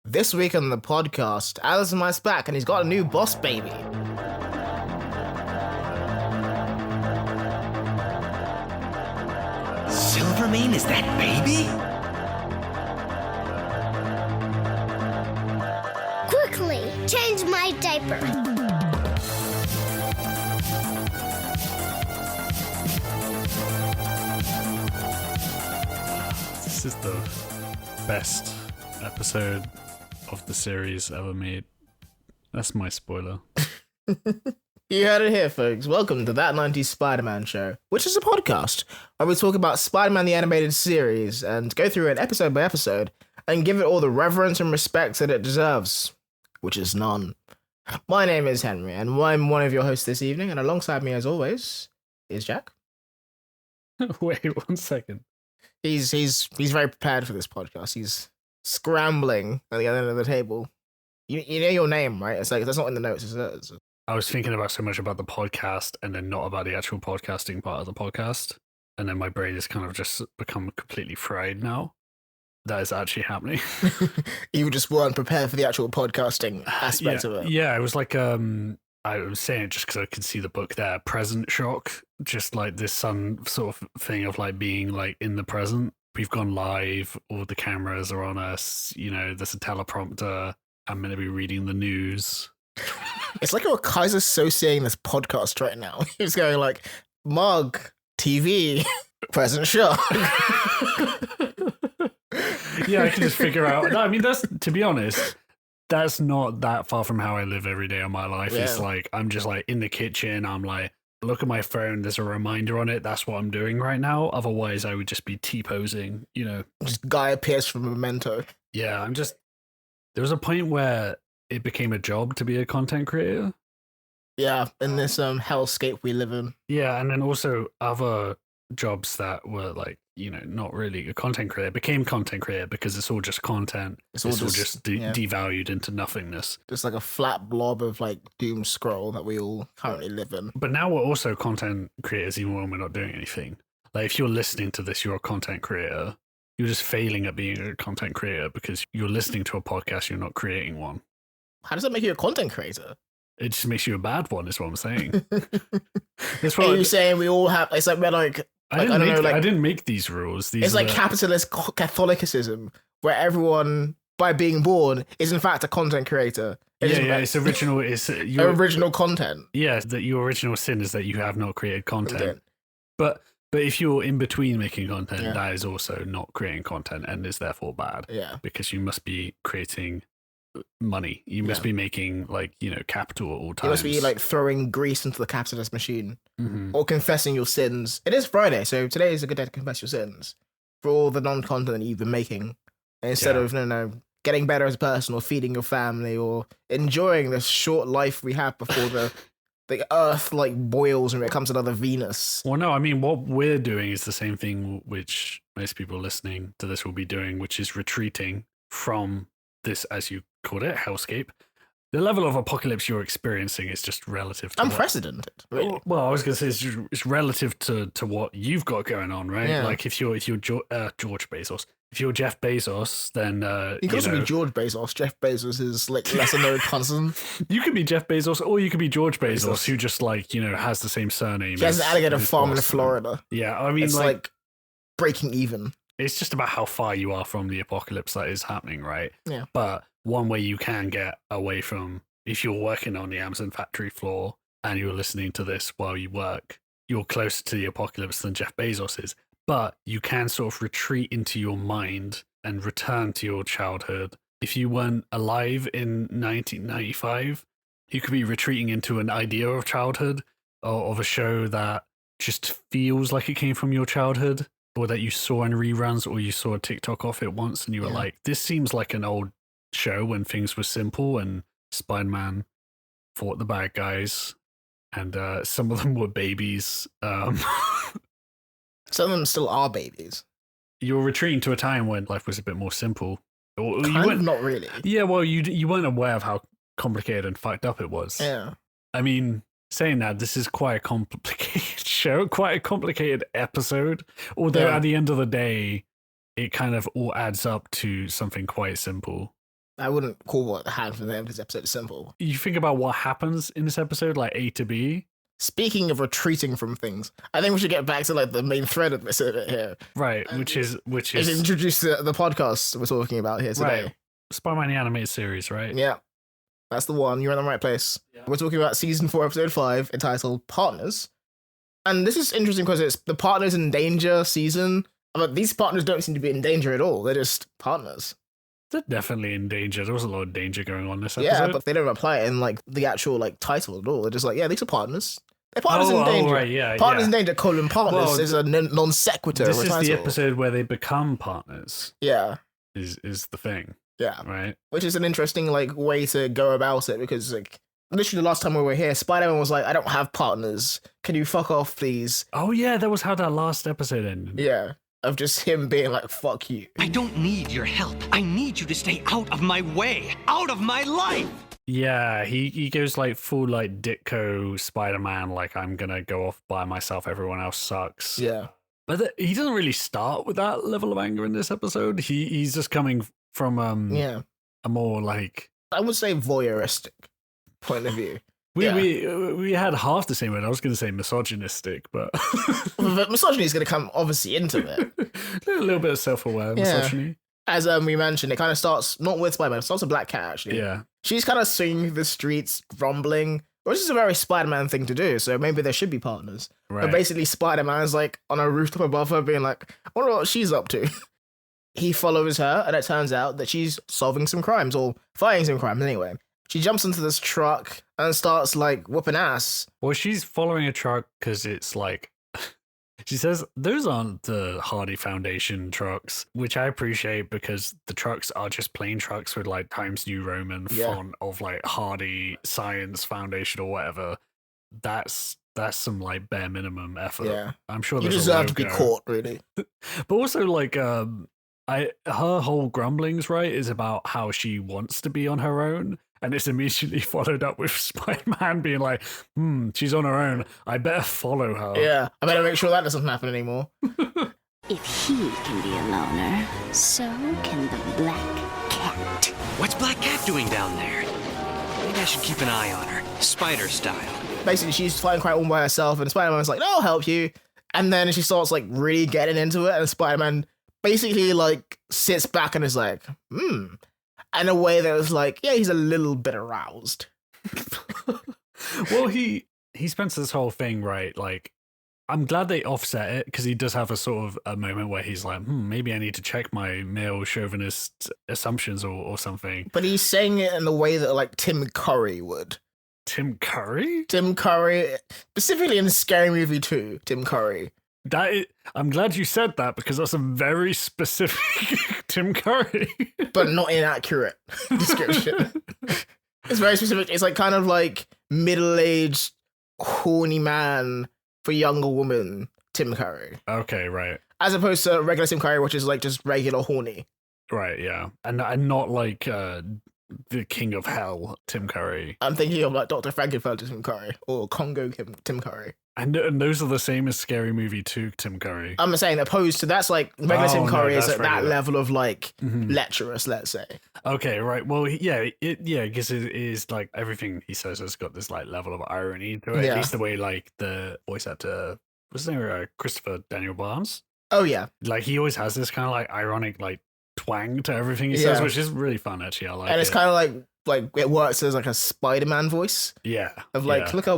This week on the podcast, Alice and I's back, and he's got a new boss baby. Silvermane is that baby? Quickly, change my diaper. This is the best episode of the series ever made. That's my spoiler. You heard it here, folks. Welcome to That 90s Spider-Man Show, which is a podcast where we talk about Spider-Man the Animated Series and go through it episode by episode and give it all the reverence and respect that it deserves, which is none. My name is Henry, and I'm one of your hosts this evening, and alongside me, as always, is Jack. Wait 1 second. He's very prepared for this podcast. He's scrambling at the other end of the table. You know your name, right? It's like that's not in the notes. It's I was thinking about so much about the podcast and then not about the actual podcasting part of the podcast. And then my brain has kind of just become completely fried now. That is actually happening. You just weren't prepared for the actual podcasting aspect of it. Yeah, it was like, I was saying it just because I could see the book there, Present Shock. Just like this sort of thing of like being like in the present. We've gone live, all the cameras are on us, you know, there's a teleprompter. I'm going to be reading the news. It's like you're Kaiser associating this podcast right now. He's going like, mug, TV, present shock. Yeah, I can just figure out. No, I mean, that's, to be honest, that's not that far from how I live every day of my life. Yeah. It's like, I'm just like in the kitchen. I'm like, look at my phone. There's a reminder on it. That's what I'm doing right now. Otherwise, I would just be T-posing, you know. Just Guy Pearce from Memento. Yeah, there was a point where it became a job to be a content creator. Yeah, in this hellscape we live in. Yeah, and then also other jobs that were like, you know, not really a content creator became content creator because it's all just content. It's all just devalued into nothingness. Just like a flat blob of like doom scroll that we all currently live in. But now we're also content creators even when we're not doing anything. Like if you're listening to this, you're a content creator. You're just failing at being a content creator because you're listening to a podcast, you're not creating one. How does that make you a content creator? It just makes you a bad one, is what I'm saying. That's what you're saying. We all have. It's like we're like. I didn't make these rules. It's like capitalist Catholicism, where everyone, by being born, is in fact a content creator. It's original. It's your original content. Yeah, that your original sin is that you have not created content. But if you're in between making content, that is also not creating content and is therefore bad. Yeah, because you must be creating money. You must be making like, you know, capital at all times. You must be like throwing grease into the capitalist machine or confessing your sins. It is Friday, so today is a good day to confess your sins for all the non-content that you've been making. And instead of getting better as a person or feeding your family or enjoying this short life we have before the earth like boils and it becomes another Venus. Well, no, I mean, what we're doing is the same thing which most people listening to this will be doing, which is retreating from this, as you called it, hellscape. The level of apocalypse you're experiencing is just relative to unprecedented. Really. Well, I was going to say it's relative to what you've got going on, right? Yeah. Like if you're George Bezos, if you're Jeff Bezos, then you can also be George Bezos. Jeff Bezos is like lesser known cousin. You could be Jeff Bezos, or you could be George Bezos, who just like, you know, has the same surname. He has an alligator farm in Florida. Yeah, I mean, it's like breaking even. It's just about how far you are from the apocalypse that is happening, right? Yeah. But one way you can get away from, if you're working on the Amazon factory floor and you're listening to this while you work, you're closer to the apocalypse than Jeff Bezos is. But you can sort of retreat into your mind and return to your childhood. If you weren't alive in 1995, you could be retreating into an idea of childhood or of a show that just feels like it came from your childhood, or that you saw in reruns, or you saw a TikTok off it once and you were like, this seems like an old show when things were simple and Spider-Man fought the bad guys and some of them were babies. Some of them still are babies. You're retreating to a time when life was a bit more simple. Or kind of not really. Yeah, well, you weren't aware of how complicated and fucked up it was. Yeah. I mean, saying that, this is quite a complicated show, quite a complicated episode. Although at the end of the day, it kind of all adds up to something quite simple. I wouldn't call what happened in this episode simple. You think about what happens in this episode, like A to B. Speaking of retreating from things, I think we should get back to like the main thread of this here. Right, which is introduce the podcast we're talking about here today. Right. Spider-Man the animated series, right? Yeah, that's the one. You're in the right place. Yeah. We're talking about season 4, episode 5, entitled Partners. And this is interesting because it's the partners in danger season. But these partners don't seem to be in danger at all. They're just partners. They're definitely in danger. There was a lot of danger going on this episode. Yeah, but they don't apply it in like the actual like title at all. They're just like, yeah, these are partners. They're partners in danger. Right, yeah, partners in danger, colon partners is a non sequitur. This is the episode where they become partners. Yeah. Is the thing. Yeah. Right. Which is an interesting like way to go about it because like literally the last time we were here, Spider-Man was like, I don't have partners. Can you fuck off, please? Oh yeah, that was how that last episode ended. Yeah. Of just him being like, fuck you. I don't need your help. I need you to stay out of my way. Out of my life. Yeah, he goes like full like Ditko Spider-Man, like I'm gonna go off by myself, everyone else sucks. Yeah. But he doesn't really start with that level of anger in this episode. He's just coming from a more like, I would say voyeuristic point of view. We had half the same word. I was going to say misogynistic, but but misogyny is going to come obviously into it. A little bit of self-aware misogyny. As we mentioned, it kind of starts not with Spider-Man. It starts with Black Cat actually. Yeah, she's kind of swinging the streets, grumbling, which is a very Spider-Man thing to do. So maybe there should be partners. Right. But basically, Spider-Man's like on a rooftop above her, being like, "I wonder what she's up to." He follows her, and it turns out that she's solving some crimes or fighting some crimes anyway. She jumps into this truck and starts like whooping ass. Well, she's following a truck because it's like, she says, those aren't the Hardy Foundation trucks, which I appreciate because the trucks are just plain trucks with like Times New Roman font of like Hardy Science Foundation or whatever. That's some like bare minimum effort. Yeah. I'm sure you deserve to be caught, really. But also like, her whole grumblings, right, is about how she wants to be on her own. And it's immediately followed up with Spider-Man being like, she's on her own. I better follow her. Yeah, I better make sure that doesn't happen anymore. If he can be a loner, so can the Black Cat. What's Black Cat doing down there? Maybe I should keep an eye on her, spider style. Basically, she's fighting quite all by herself, and Spider-Man's like, no, I'll help you. And then she starts like really getting into it, and Spider-Man basically like sits back and is like, in a way that was like, yeah, he's a little bit aroused. Well, he spends this whole thing, right? Like, I'm glad they offset it because he does have a sort of a moment where he's like, maybe I need to check my male chauvinist assumptions or something. But he's saying it in the way that like Tim Curry would. Tim Curry? Tim Curry, specifically in Scary Movie 2, Tim Curry. I'm glad you said that because that's a very specific Tim Curry. But not inaccurate description. It's very specific. It's like kind of like middle-aged, horny man for younger woman, Tim Curry. Okay, right. As opposed to regular Tim Curry, which is like just regular horny. Right, yeah. And not like the King of Hell, Tim Curry. I'm thinking of like Dr. Frankenfurter Tim Curry or Congo Tim Curry. And those are the same as Scary Movie 2 Tim Curry. I'm saying opposed to that's like regular Tim Curry is at that level of like lecherous, let's say. Okay, right. Well, because it is like everything he says has got this like level of irony to it. Yeah. At least the way like the voice actor, what's his name? Christopher Daniel Barnes. Oh yeah. Like he always has this kind of like ironic like twang to everything he says, which is really fun actually. I like it. And it's kind of like it works as like a Spider-Man voice. Yeah. Of like, look how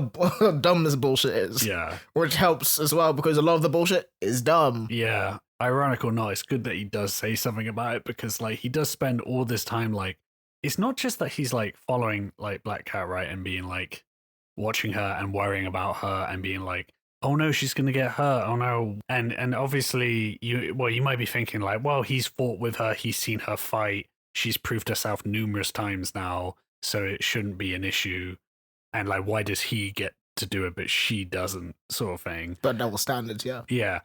dumb this bullshit is. Yeah. Which helps as well because a lot of the bullshit is dumb. Yeah. Ironic or not, it's good that he does say something about it because like he does spend all this time like, it's not just that he's like following like Black Cat, right, and being like watching her and worrying about her and being like, oh no, she's gonna get hurt. Oh no. And obviously you might be thinking like, well, he's fought with her, he's seen her fight. She's proved herself numerous times now, so it shouldn't be an issue. And like, why does he get to do it, but she doesn't, sort of thing. But double standards, yeah. Yeah.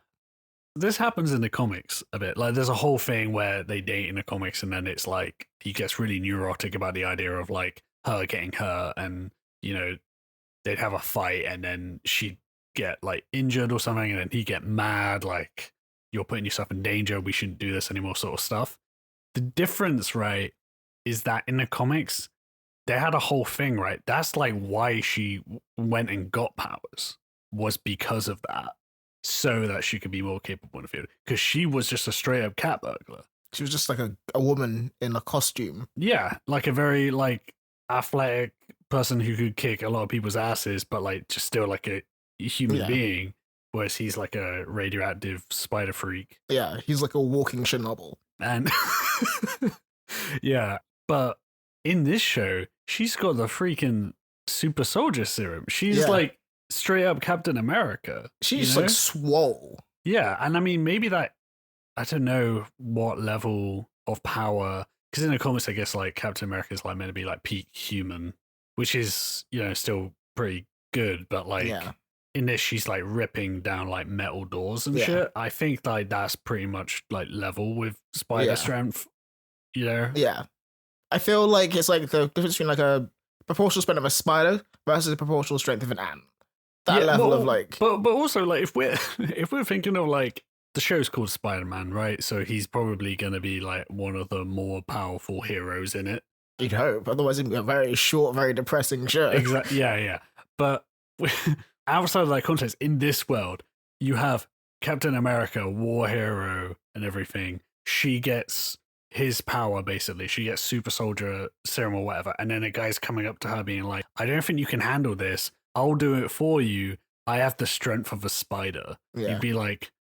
This happens in the comics a bit. Like, there's a whole thing where they date in the comics, and then it's like, he gets really neurotic about the idea of like her getting hurt, and, you know, they'd have a fight, and then she'd get like injured or something, and then he'd get mad, like, you're putting yourself in danger, we shouldn't do this anymore, sort of stuff. The difference, right, is that in the comics, they had a whole thing, right? That's like why she went and got powers, was because of that. So that she could be more capable in the field. Because she was just a straight up cat burglar. She was just like a woman in a costume. Yeah, like a very like athletic person who could kick a lot of people's asses, but like just still like a human being. Whereas he's like a radioactive spider freak. Yeah, he's like a walking Chernobyl. And yeah, but in this show, she's got the freaking super soldier serum. She's like straight up Captain America. She's like swole. Yeah, and I mean, maybe that, I don't know what level of power, because in the comics, I guess like Captain America is like meant to be like peak human, which is, still pretty good, but like in this, she's like ripping down like metal doors and shit. I think like that's pretty much like level with spider strength, Yeah. I feel like it's like the difference between like a proportional strength of a spider versus the proportional strength of an ant. That level of like, but also like if we're thinking of like the show's called Spider-Man, right? So he's probably gonna be like one of the more powerful heroes in it. You'd hope, otherwise it'd be a very short, very depressing show. Exactly. Yeah. But outside of that context, in this world, you have Captain America, war hero, and everything. She gets his power basically. She gets super soldier serum or whatever, and then a guy's coming up to her being like, "I don't think you can handle this. I'll do it for you. I have the strength of a spider." You'd be like,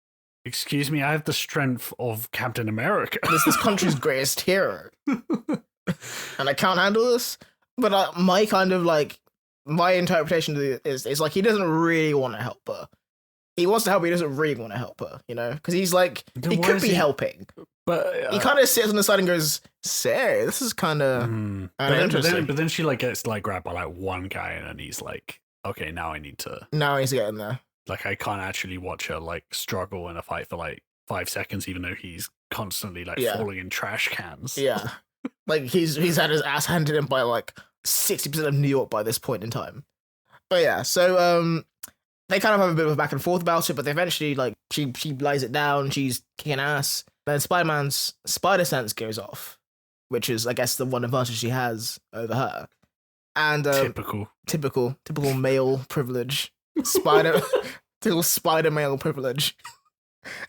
"Excuse me, I have the strength of Captain America. This country's greatest hero. And I can't handle this." But my interpretation of it is like, he doesn't really want to help her. He wants to help, but he doesn't really want to help her, Because he's like, he could be helping. But he kind of sits on the side and goes, "Say, this is kind of interesting." But then she like gets like grabbed by like one guy, and then he's like, "Okay, now I need to get in there." Like, I can't actually watch her like struggle in a fight for like 5 seconds, even though he's constantly like falling in trash cans. Yeah, like he's had his ass handed in by like 60% of New York by this point in time. But yeah, so they kind of have a bit of a back and forth about it, but they eventually like she lies it down. She's kicking ass. Then Spider-Man's spider sense goes off, which is, I guess, the one advantage she has over her. And typical male privilege. Typical spider male privilege.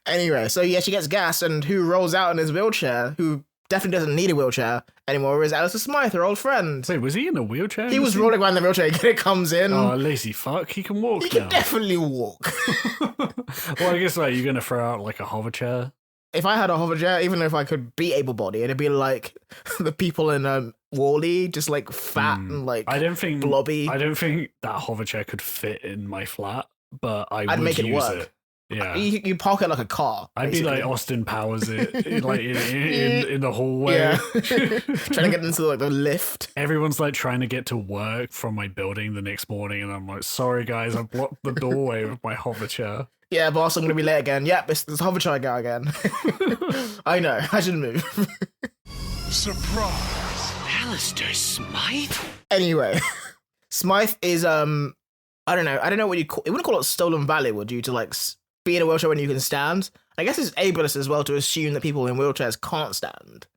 Anyway, so yeah, she gets gas, and who rolls out in his wheelchair, who definitely doesn't need a wheelchair anymore, is Alistair Smythe, her old friend. Wait, was he in a wheelchair? He was rolling around the wheelchair, and it comes in. Oh, lazy fuck, he can walk. He can definitely walk. Well, I guess like you're gonna throw out like a hover chair. If I had a hover chair, even if I could be able-bodied, it'd be like the people in Wall-E, just like fat and like blobby. I don't think that hover chair could fit in my flat, but I'd make it work. It. Yeah, you park it like a car. I'd be like Austin Powers it, like in the hallway, trying to get into like the lift. Everyone's like trying to get to work from my building the next morning, and I'm like, "Sorry guys, I blocked the doorway with my hover chair." Yeah, boss, I'm gonna be late again. Yep, it's this hover chair guy again. I know, I should move. Surprise! Alistair Smythe? Anyway, Smythe is I don't know what you call. You wouldn't call it stolen value, would you? To like be in a wheelchair when you can stand. I guess it's ableist as well to assume that people in wheelchairs can't stand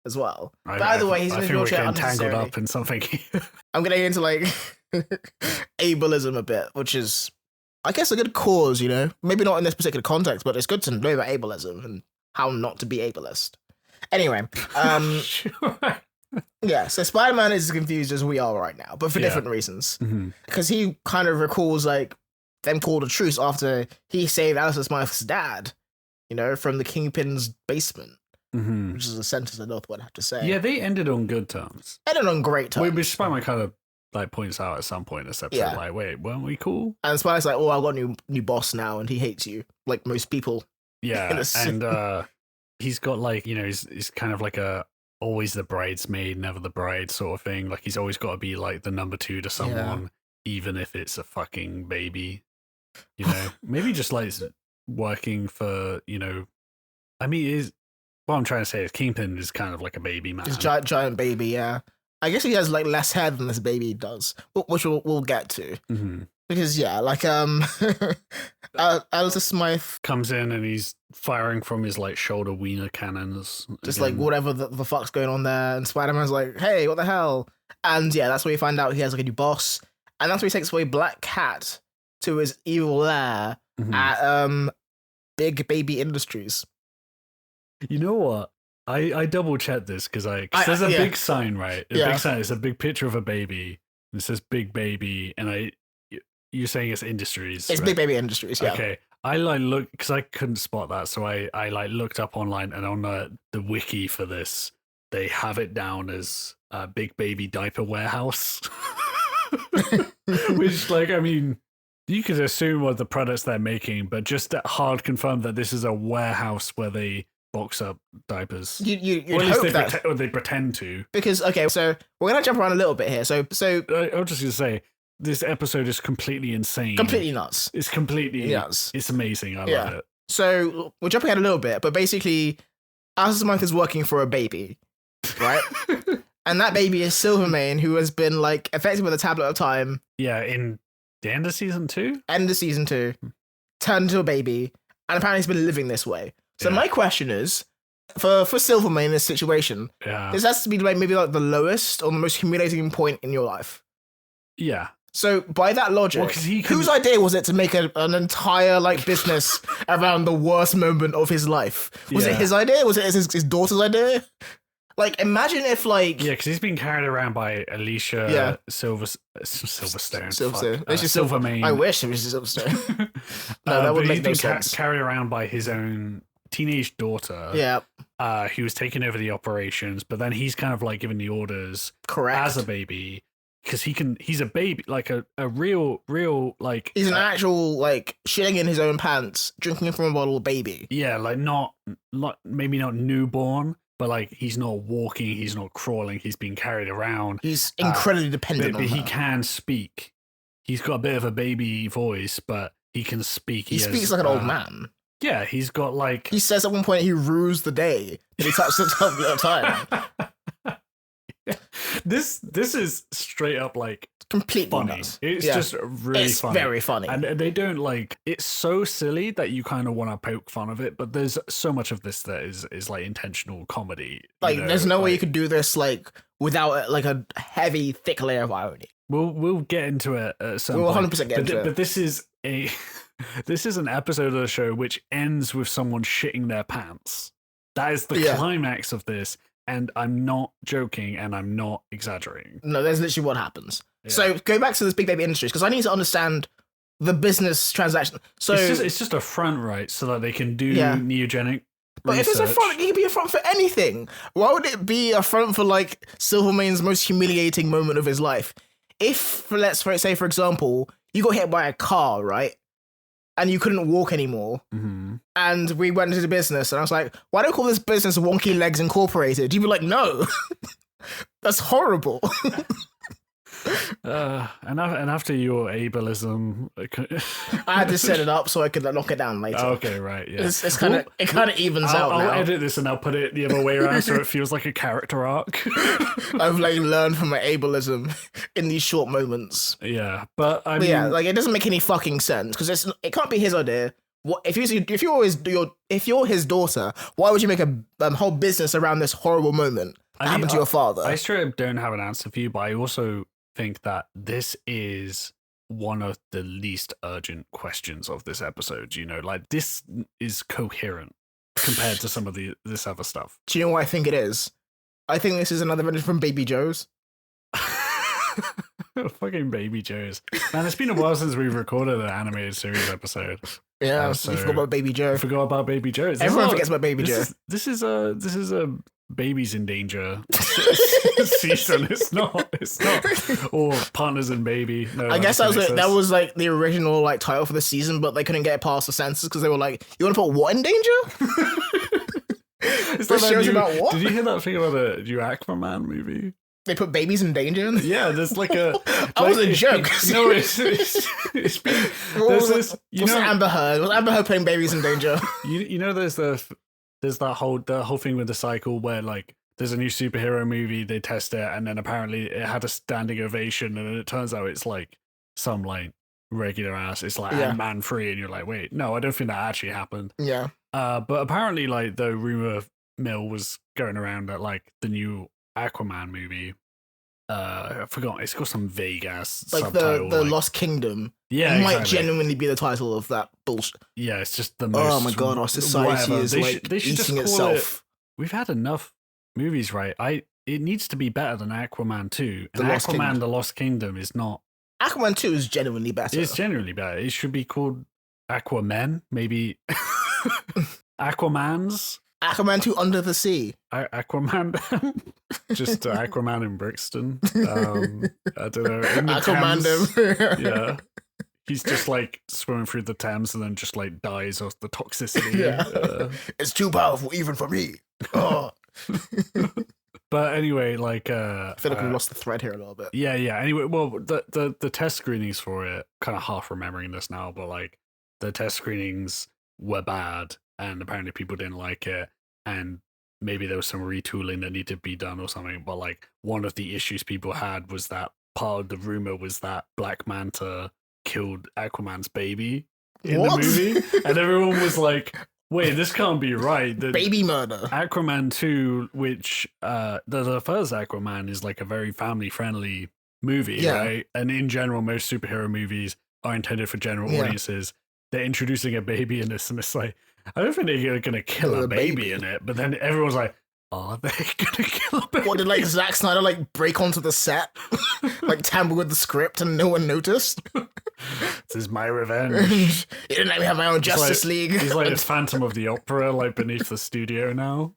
as well. But either way, he's in his wheelchair unnecessarily. Tangled up in something. I'm gonna get into like ableism a bit, which is, I guess, a good cause. Maybe not in this particular context, but it's good to know about ableism and how not to be ableist. Anyway, Sure. Yeah, so Spider-Man is as confused as we are right now, but for different reasons. Because he kind of recalls, like, them called a truce after he saved Alistair Smythe's dad, from the Kingpin's basement, which is a sentence I don't have to say. Yeah, they ended on good terms. Ended on great terms. Which Spider-Man kind of, like, points out at some point in this episode, like, wait, weren't we cool? And Spider's like, I've got a new boss now, and he hates you, like most people. Yeah, and he's got, like, he's kind of like always the bridesmaid, never the bride sort of thing. Like, he's always got to be like the number 2 to someone, even if it's a fucking baby. Maybe just like working for, I mean, what I'm trying to say is Kingpin is kind of like a baby man. He's giant baby, yeah. I guess he has like less hair than this baby does, which we'll get to. Because Alistair Smythe, Comes in and he's firing from his like shoulder wiener cannons. just again. like whatever the fuck's going on there, and Spider-Man's like, hey, what the hell? And yeah, that's where you find out he has like a new boss, and that's where he takes away Black Cat to his evil lair Mhm. at Big Baby Industries. You know what? I double checked this because there's a yeah. big sign, right? A Yeah. big sign. It's a big picture of a baby. And it says Big Baby, and you're saying it's Industries. It's right? Big Baby Industries, yeah. Okay. I look because I couldn't spot that, so I looked up online, and on the wiki for this, they have it down as Big Baby Diaper Warehouse, which I mean, you could assume what the products they're making, but just that hard confirmed that this is a warehouse where they box up diapers. You'd Or at least hope that. or they pretend to. Because, okay, so we're going to jump around a little bit here. So I was just going to say, this episode is completely insane. completely nuts. It's completely Nuts. It's amazing. I Yeah. love it. So we're jumping ahead a little bit, but basically, Alistair Smythe is working for a baby, right? And that baby is Silvermane, who has been affected with a tablet of time, Yeah, in the end of season 2? end of season 2, turned into a baby, and apparently he's been living this way. So Yeah. my question is, for Silvermane in this situation, Yeah. this has to be maybe the lowest or the most humiliating point in your life. Yeah. So by that logic, Well, 'cause he can- whose idea was it to make an entire business around the worst moment of his life? Was it Yeah. his idea? Was it his daughter's idea? Imagine if Yeah, because he's been carried around by Alicia Silverstone. Silverstone. It's just Silvermane. I wish it was Silverstone. No, that would but make he's no been sense. carried around by his own teenage daughter. Yeah, Who was taking over the operations, but then he's kind of giving the orders correct. as a baby because he's a baby, a real He's an actual shitting in his own pants, drinking from a bottle baby. yeah, not maybe not newborn, but he's not walking, he's not crawling, he's being carried around. He's incredibly dependent But on he her. can speak. He's got a bit of a baby voice, but he can speak. He speaks like an old man. Yeah, he's got He says at one point he rues the day that he touched the tablet of time. This is straight up Completely funny. nuts. It's Yeah. just really It's funny. very funny. And they don't it's so silly that you kind of want to poke fun of it, but there's so much of this that is intentional comedy. There's no way you could do this without a heavy, thick layer of irony. We'll get into it at some We'll point. 100% get into it. But this is this is an episode of the show which ends with someone shitting their pants. That is the Yeah. climax of this, and I'm not joking, and I'm not exaggerating. No, that's literally what happens. Yeah. So go back to this Big Baby Industries, because I need to understand the business transaction. So, it's just a front, right, so that they can do Yeah. neogenic but if it's a front, it can be a front for anything. Why would it be a front for Silvermane's most humiliating moment of his life? If, say, for example, you got hit by a car, right? And you couldn't walk anymore. Mm-hmm. And we went into the business, and I was like, why don't we call this business Wonky Legs Incorporated? You'd be like, no. That's horrible. And after your ableism, I had to set it up so I could knock it down later. Okay, right, yeah. It's kind of it kind of evens out I'll now. edit this and I'll put it the other way around so it feels like a character arc. I've learned from my ableism in these short moments. Yeah, but I But mean, yeah, it doesn't make any fucking sense because it can't be his idea. What if you're his daughter? Why would you make a whole business around this horrible moment that happened to your father? I straight up don't have an answer for you, but I also think that this is one of the least urgent questions of this episode. This is coherent compared to some of this other stuff. Do you know what I think it is? I think this is another version from Baby Joe's. Fucking Baby Joe's. Man, it's been a while since we've recorded an animated series episode. Yeah, Oh, you so- forgot about Baby Joe. I forgot about Baby Joe's. This Everyone is forgets about Baby Joe. This is a babies in danger season. It's not. Or partners in baby. No, I guess that that was the original title for the season, but they couldn't get it past the censors because they were like, "You want to put what in danger?" It's This that show's new- about what? Did you hear that thing about the new Aquaman movie? They put babies in danger. Yeah, there's a. That was a joke. No, it's been. What There's was this. it? Was it Amber Heard? Was Amber Heard playing babies in danger? There's that whole thing with the cycle where there's a new superhero movie, they test it, and then apparently it had a standing ovation, and then it turns out it's some regular ass. It's like Yeah. Ant-Man 3, and you're like, wait, no, I don't think that actually happened. Yeah. But apparently, like, the rumor mill was going around that, like, the new Aquaman movie, I forgot, it's got some vague ass Like subtitle. the like, Lost Kingdom yeah, might exactly. genuinely be the title of that bullshit. Yeah, it's just the most. Oh my god, our society whatever. is They should just eating call itself. We've had enough movies, right? It needs to be better than Aquaman 2. The And Lost Aquaman Kingdom. The Lost Kingdom is not. Aquaman 2 is genuinely better. It's generally better. It should be called Aquaman, maybe. Aquamans. Aquaman 2 Under the Sea. Aquaman. Just Aquaman in Brixton. I don't know. In the Thames. Aquaman. Yeah. He's just like swimming through the Thames and then just like dies of the toxicity. Yeah. It's too powerful even for me. Oh. But anyway, like I feel like we lost the thread here a little bit. yeah. Anyway, well, the test screenings for it, kind of half remembering this now, but like the test screenings were bad, and apparently people didn't like it, and maybe there was some retooling that needed to be done or something. But like one of the issues people had was that part of the rumor was that Black Manta killed Aquaman's baby in What? the movie, and everyone was like, wait, this can't be right. Baby murder. Aquaman 2, which the first Aquaman is like a very family friendly movie, Yeah. right? And in general, most superhero movies are intended for general Yeah. audiences. They're introducing a baby in this, and it's like, I don't think they're going to kill The a baby baby. in it. But then everyone's like, are they going to kill a baby? What did like Zack Snyder like break onto the set, like tamper with the script, and no one noticed? This is my revenge. You didn't let me have my own Justice like, League. He's like the Phantom of the Opera, like beneath the studio now.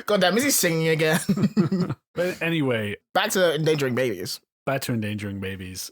God damn, is he singing again? But anyway, Back to endangering babies. back to endangering babies.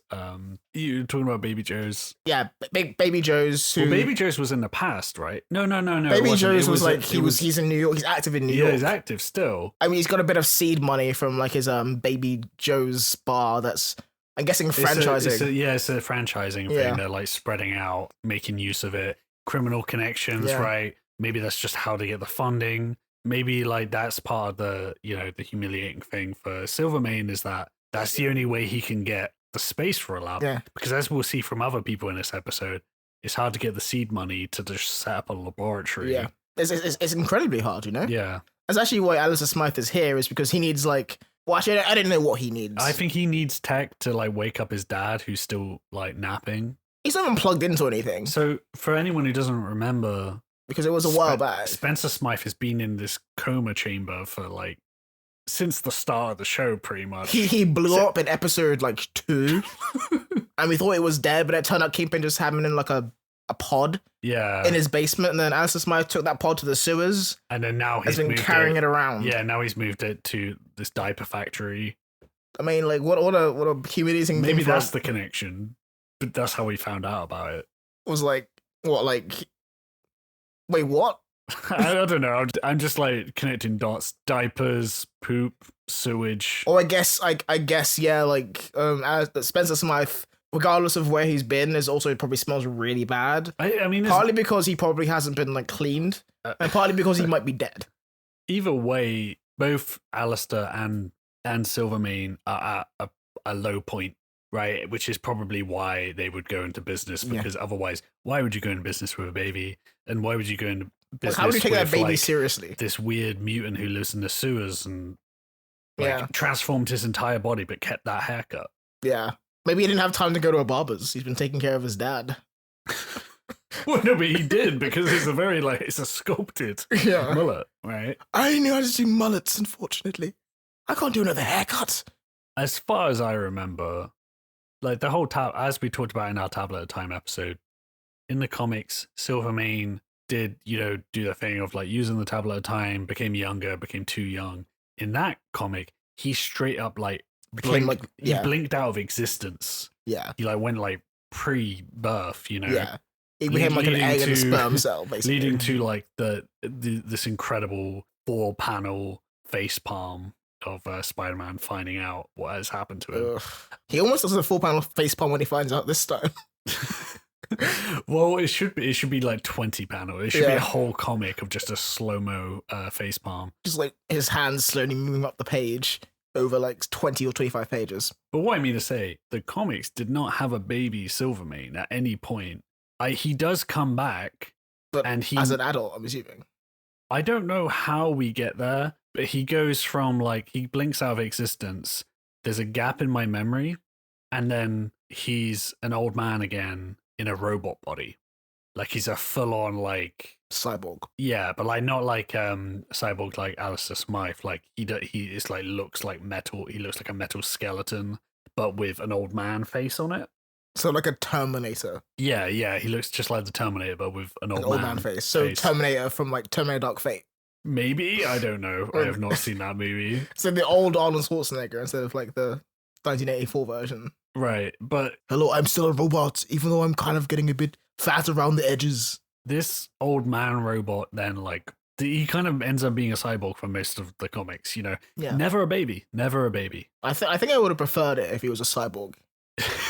You talking about Baby Joe's? Yeah, Baby Joe's. Who, Well, Baby Joe's was in the past, right? No. Baby it wasn't. Joe's It was like it he's in New York. He's active in New yeah, York. he's active still. I mean, he's got a bit of seed money from like his Baby Joe's bar. That's I'm guessing It's franchising. it's a franchising Yeah. thing. They're like spreading out, making use of it. Criminal connections, Yeah. right? Maybe that's just how they get the funding. Maybe like that's part of the the humiliating thing for Silvermane is that that's the only way he can get the space for a lab. Yeah. Because as we'll see from other people in this episode, it's hard to get the seed money to just set up a laboratory. Yeah, it's incredibly hard, you know. Yeah. That's actually why Alistair Smythe is here, is because he needs like. Well, actually, I didn't know what he needs. I think he needs tech to like wake up his dad who's still like napping. He's not even plugged into anything So for anyone who doesn't remember, because it was a while back. Spencer Smythe has been in this coma chamber for like since the start of the show, pretty much. He blew up in episode like 2, and we thought it was dead, but it turned out Kingpin just had him in like a pod Yeah. in his basement, and then Alistair Smythe took that pod to the sewers, And then now has he's been moved carrying it around. Yeah, now he's moved it to this diaper factory. I mean, like what a humiliating Maybe thing for that's the connection, but that's how we found out about it. was like what like wait what? I don't know. I'm just like connecting dots. Diapers, poop, sewage. Or I guess yeah, like as Spencer Smythe, regardless of where he's been, is also probably smells really bad. I mean, there's- Partly because he probably hasn't been like cleaned, and partly because he might be dead. either way, both Alistair and Silvermane are at a low point, right? Which is probably why they would go into business, Yeah. because otherwise, why would you go into business with a baby? And why would you go into Like, business how would you take that with, baby like, seriously? this weird mutant who lives in the sewers and like, Yeah. transformed his entire body but kept that haircut? Yeah. Maybe he didn't have time to go to a barber's. He's been taking care of his dad. Well, no, but he did, because it's a very it's a sculpted Yeah. mullet, right? I knew how to do mullets, unfortunately. I can't do another haircut. As far as I remember, like the whole as we talked about in our Tablet of Time episode, in the comics, Silvermane did, do the thing of like using the Tablet of Time, became younger, became too young. In that comic, he straight up like Became, blinked, like, yeah. he blinked out of existence. Yeah. He like went like pre-birth, Yeah. He became like an leading egg and a to- sperm cell, basically. leading to like this incredible 4-panel face palm of Spider-Man finding out what has happened to him. Ugh. He almost does a 4-panel facepalm when he finds out this time. Well, it should be like 20 panel. It should be Yeah. a whole comic of just a slow-mo face palm. Just like his hands slowly moving up the page. over like 20 or 25 pages. But what I mean to say, the comics did not have a baby Silvermane at any point. He does come back, But and he as an adult, I'm assuming. I don't know how we get there, but he goes from like he blinks out of existence. There's a gap in my memory, and then he's an old man again in a robot body. Like he's a full-on like Cyborg. yeah, but like not like cyborg like Alistair Smythe. Like he is like looks like metal. He looks like a metal skeleton, but with an old man face on it. So like a Terminator. Yeah, he looks just like the Terminator, but with an old, Man face. So Terminator from like Terminator Dark Fate. Maybe, I don't know. I have not seen that movie. So the old Arnold Schwarzenegger instead of like the 1984 version. Right, but Hello, I'm still a robot, even though I'm kind of getting a bit fat around the edges. this old man robot then like he kind of ends up being a cyborg for most of the comics, you know. Yeah. Never a baby. I think I would have preferred it if he was a cyborg.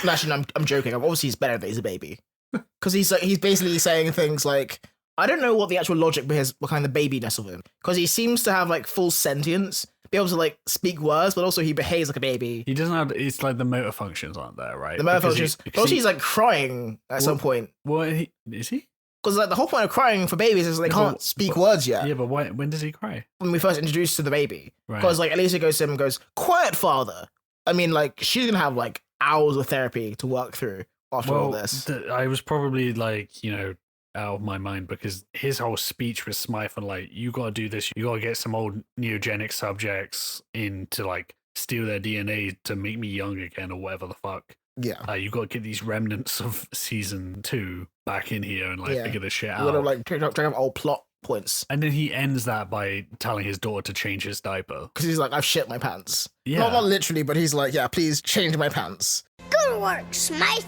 And actually, I'm joking. Obviously, he's better that he's a baby. Because he's basically saying things like, I don't know what the actual logic behind the babiness of him. Because he seems to have like full sentience, be able to like speak words, but also he behaves like a baby. He doesn't have, it's like the motor functions aren't there, right? The motor functions. But also he's like crying at some point. What is he? Because like the whole point of crying for babies is they can't speak words yet. Yeah, but when does he cry? When we first introduced to the baby. Right. Because like Alisa goes to him and goes, quiet father. I mean, like she's going to have like hours of therapy to work through after all this. I was probably like, you know, out of my mind because his whole speech with Smythe and like, you got to do this, you got to get some old neogenic subjects in to like steal their DNA to make me young again or whatever the fuck. Yeah. You got to get these remnants of season 2 back in here and like figure this shit out. You got to like try to have old plot points. And then he ends that by telling his daughter to change his diaper. Because he's like, I've shit my pants. Yeah. Not literally, but he's like, yeah, please change my pants. Go to work, Smythe.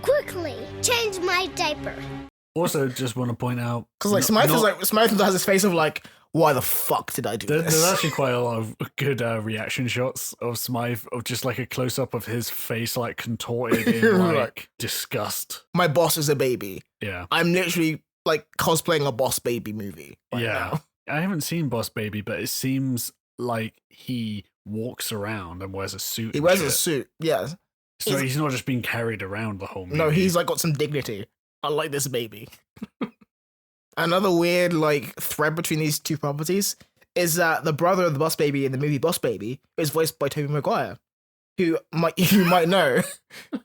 Quickly, change my diaper. Also, just want to point out because like Smythe has this face of like, why the fuck did I do this? There's actually quite a lot of good reaction shots of Smythe, of just like a close up of his face like contorted in like disgust. My boss is a baby. Yeah, I'm literally like cosplaying a Boss Baby movie. Now. I haven't seen Boss Baby, but it seems like he walks around and wears a suit. He wears a suit. Yeah. So he's not just being carried around the whole movie. No, he's like got some dignity. Unlike this baby. Another weird like thread between these two properties is that the brother of the Boss Baby in the movie Boss Baby is voiced by Tobey Maguire, who you might know.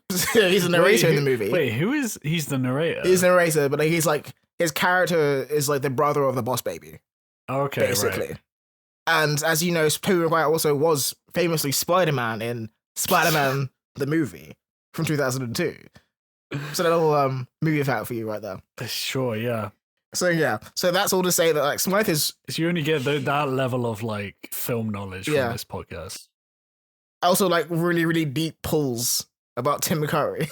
He's a narrator in the movie. Wait, he's the narrator? He's the narrator, but he's like his character is like the brother of the Boss Baby. Okay, basically. Right. And as you know, Tobey Maguire also was famously Spider-Man in Spider-Man the movie from 2002. So a little movie fact for you right there. Sure, yeah. So that's all to say that like Smythe is. So you only get that level of like film knowledge from this podcast. Also, like really, really deep pulls about Tim McCurry.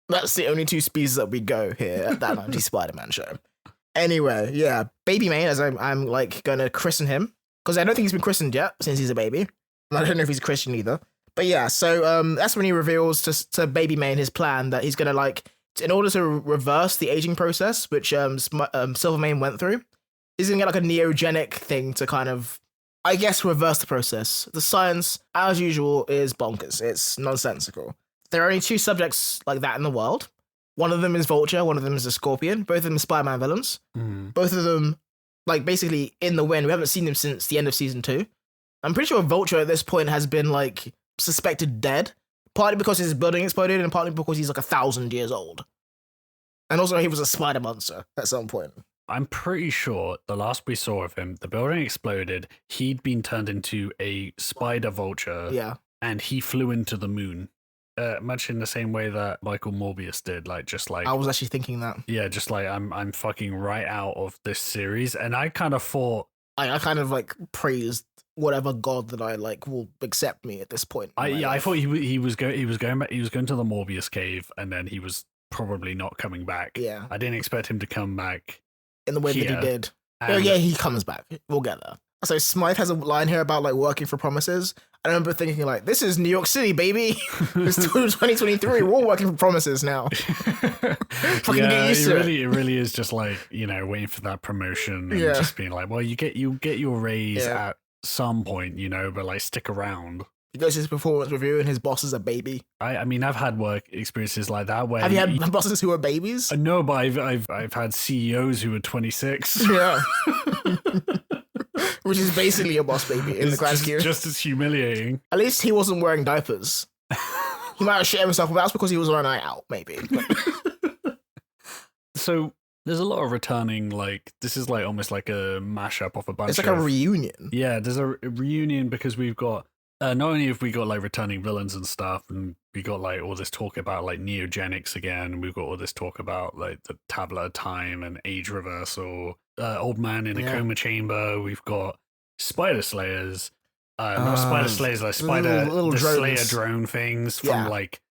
That's the only two speeds that we go here at that 90s Spider-Man show. Anyway, yeah, Baby Mane, as I'm like gonna christen him because I don't think he's been christened yet since he's a baby, and I don't know if he's a Christian either. But yeah, so that's when he reveals to Baby Mane his plan that he's gonna like, in order to reverse the aging process, which Silvermane went through, he's gonna get like a neogenic thing to kind of, I guess, reverse the process. The science, as usual, is bonkers. It's nonsensical. There are only 2 subjects like that in the world. One of them is Vulture, one of them is a Scorpion. Both of them are Spider-Man villains. Both of them, like, basically in the wind. We haven't seen them since the end of season 2. I'm pretty sure Vulture at this point has been, like, suspected dead. Partly because his building exploded and partly because he's, like, 1,000 years old. And also he was a spider monster at some point. I'm pretty sure the last we saw of him, the building exploded, he'd been turned into a spider vulture. Yeah. And he flew into the moon. Much in the same way that Michael Morbius did, like just like I was actually thinking that. Yeah, just like I'm fucking right out of this series, and I kind of thought I kind of like praised whatever god that I like will accept me at this point. I thought he was going to the Morbius cave, and then he was probably not coming back. Yeah, I didn't expect him to come back in the way that he did. Oh yeah, he comes back. We'll get there. So Smythe has a line here about like working for promises. I remember thinking like, this is New York City, baby. It's 2023. We're all working for promises now. Fucking get used to it. It really is just like, you know, waiting for that promotion and just being like, well, you get your raise at some point, you know, but like stick around. He goes to his performance review and his boss is a baby. I mean, I've had work experiences like that where Have you had bosses who are babies? No, but I've had CEOs who are 26. Yeah. Which is basically a boss baby in the grand scheme. Just as humiliating. At least he wasn't wearing diapers. He might have shit himself, but that's because he was on a night out, maybe. So there's a lot of returning, like, this is like almost like a mashup of a bunch of... It's like a reunion. Yeah, there's a reunion because we've got... not only have we got like returning villains and stuff, and we got like all this talk about like neogenics again, and we've got all this talk about like the tablet of time and age reversal, old man in a coma chamber. We've got spider slayers, not spider slayers, like little the drones. slayer drone things from like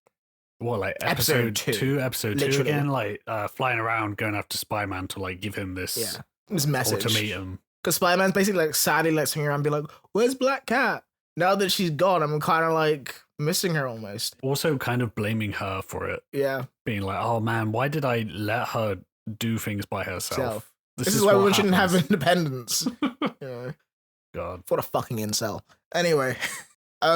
what, like episode two again, like flying around going after Spider-Man to like give him this message ultimatum. Because Spider-Man's basically like sadly like swinging around and be like, "Where's Black Cat?" Now that she's gone, I'm kind of like missing her almost. Also kind of blaming her for it. Yeah. Being like, oh man, why did I let her do things by herself? This is why we shouldn't have independence. Yeah. God. What a fucking incel. Anyway,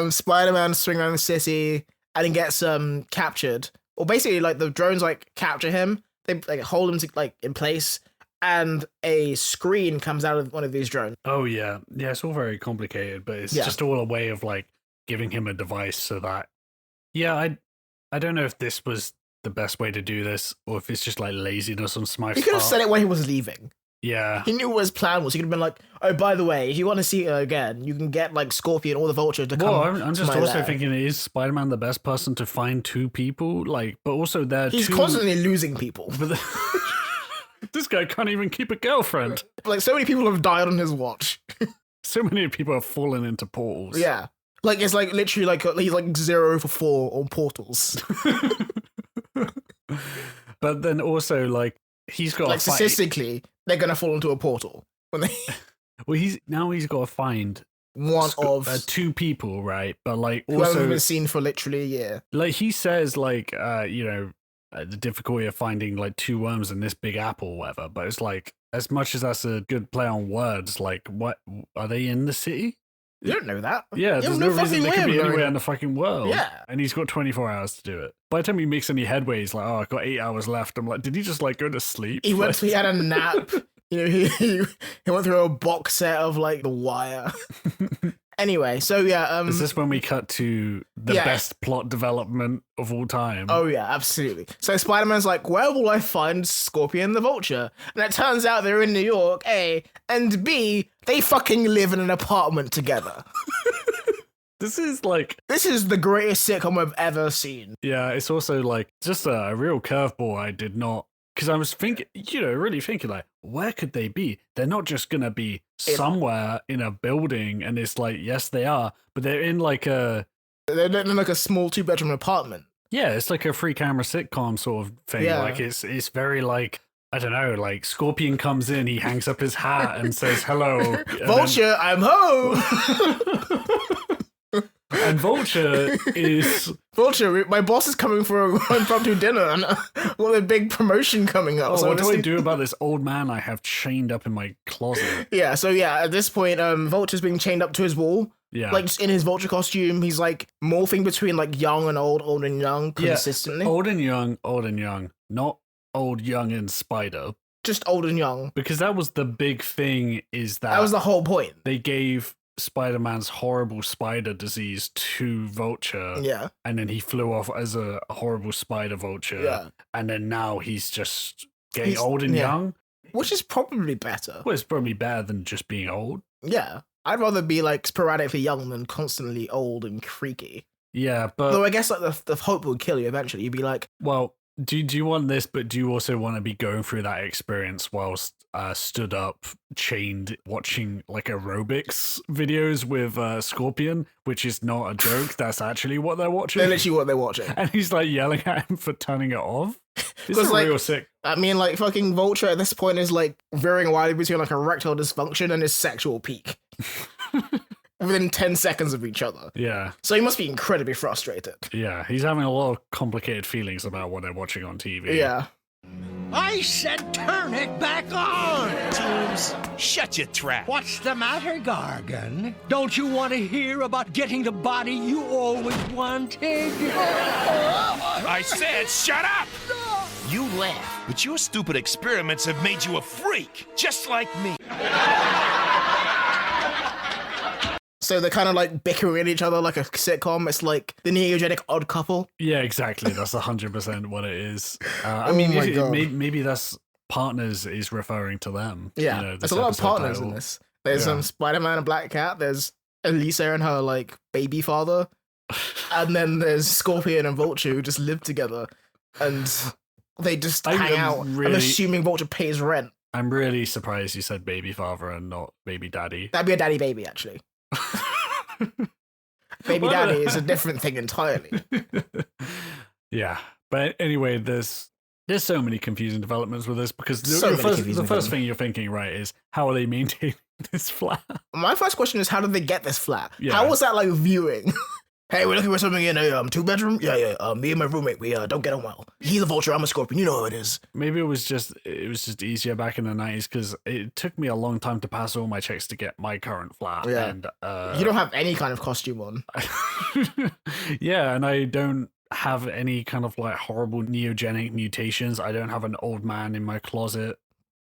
Spider-Man swings around the city and he gets captured. Or basically like the drones like capture him. They like hold him like in place. And a screen comes out of one of these drones. Oh, yeah. Yeah, it's all very complicated, but it's just all a way of, like, giving him a device so that... Yeah, I don't know if this was the best way to do this, or if it's just, like, laziness on Smythe's part. He could have said it when he was leaving. Yeah. He knew what his plan was. He could have been like, oh, by the way, if you want to see her again, you can get, like, Scorpion or the Vulture to come. Well, I'm just also lair. thinking, is Spider-Man the best person to find two people? Like, but also He's constantly losing people. But this guy can't even keep a girlfriend. Like, so many people have died on his watch. So many people have fallen into portals. Yeah. Like, it's like literally like he's like 0 for 4 on portals. But then also, like, he's got like, statistically, they're going to fall into a portal. When they... Well, he's got to find one of two people, right? But, like, who also... haven't been seen for literally a year. Like, he says, like, you know, the difficulty of finding like two worms in this big apple or whatever, but it's like, as much as that's a good play on words, like, what are they in the city? You don't know that. Yeah, there's no reason they could be anywhere in the fucking world. Yeah. And he's got 24 hours to do it. By the time he makes any headway, he's like, oh, I've got 8 hours left. I'm like, did he just like go to sleep? He had a nap. You know, he went through a box set of like The Wire. Anyway, so yeah. Is this when we cut to the best plot development of all time? Oh yeah, absolutely. So Spider-Man's like, where will I find Scorpion the Vulture? And it turns out they're in New York, A, and B, they fucking live in an apartment together. This is the greatest sitcom I've ever seen. Yeah, it's also like just a real curveball I did not... Because I was thinking, you know, really thinking like, where could they be? They're not just going to be somewhere in a building and it's like, yes, they are, but they're in like They're in like a small 2-bedroom apartment. Yeah, it's like a 3-camera sitcom sort of thing. Yeah. Like it's very like, I don't know, like Scorpion comes in, he hangs up his hat and says, hello. Vulture, I'm home! And Vulture is... Vulture, my boss is coming for an impromptu dinner and a big promotion coming up. Oh, so what do I do about this old man I have chained up in my closet? Yeah, so yeah, at this point, Vulture's being chained up to his wall. Yeah. Like, just in his Vulture costume, he's like morphing between like young and old and young consistently. Yeah, old and young. Not old, young, and spider. Just old and young. Because that was the big thing, is that... That was the whole point. They gave Spider-Man's horrible spider disease to Vulture. Yeah. And then he flew off as a horrible spider vulture. Yeah. And then now he's just getting old and young. Which is probably better. Well, it's probably better than just being old. Yeah. I'd rather be like sporadically young than constantly old and creaky. Yeah, but... Though I guess like the hope would kill you eventually. You'd be like... Well, do you want this, but do you also want to be going through that experience whilst stood up, chained, watching like aerobics videos with Scorpion, which is not a joke, that's actually what they're watching? They're literally what they're watching. And he's like yelling at him for turning it off. This is like, real sick. I mean, like, fucking Vulture at this point is like veering widely between like erectile dysfunction and his sexual peak. Within 10 seconds of each other. Yeah. So he must be incredibly frustrated. Yeah, he's having a lot of complicated feelings about what they're watching on TV. Yeah. I said turn it back on! Toombs, shut your trap. What's the matter, Gargan? Don't you want to hear about getting the body you always wanted? I said shut up! You laugh, but your stupid experiments have made you a freak, just like me. So they're kind of like bickering at each other like a sitcom. It's like the neogenic odd couple. Yeah, exactly. That's 100% what it is. I Oh mean, my God. maybe that's partners is referring to them. Yeah, You know, there's this a lot of episode partners in title. this. There's Yeah. Spider-Man and Black Cat. There's Alisa and her like baby father, and then there's Scorpion and Vulture who just live together, and they just I'm hang out. I'm really- assuming Vulture pays rent. I'm really surprised you said baby father and not baby daddy. That'd be a daddy baby actually. Baby Well, daddy is a different thing entirely. Yeah, but anyway, there's so many confusing developments with this because So many confusing the first developments. thing you're thinking, right, is how are they maintaining this flat? My first question is, how did they get this flat? Yeah. How was that like viewing? Hey, we're looking for something in a 2-bedroom. Yeah. Me and my roommate, we don't get on well. He's a vulture, I'm a scorpion. You know how it is. Maybe it was just easier back in the 90s because it took me a long time to pass all my checks to get my current flat. Yeah. And You don't have any kind of costume on. yeah, and I don't have any kind of like horrible neogenic mutations. I don't have an old man in my closet.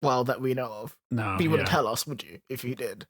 Well, that we know of. No, But you wouldn't yeah. tell us, would you, if you did?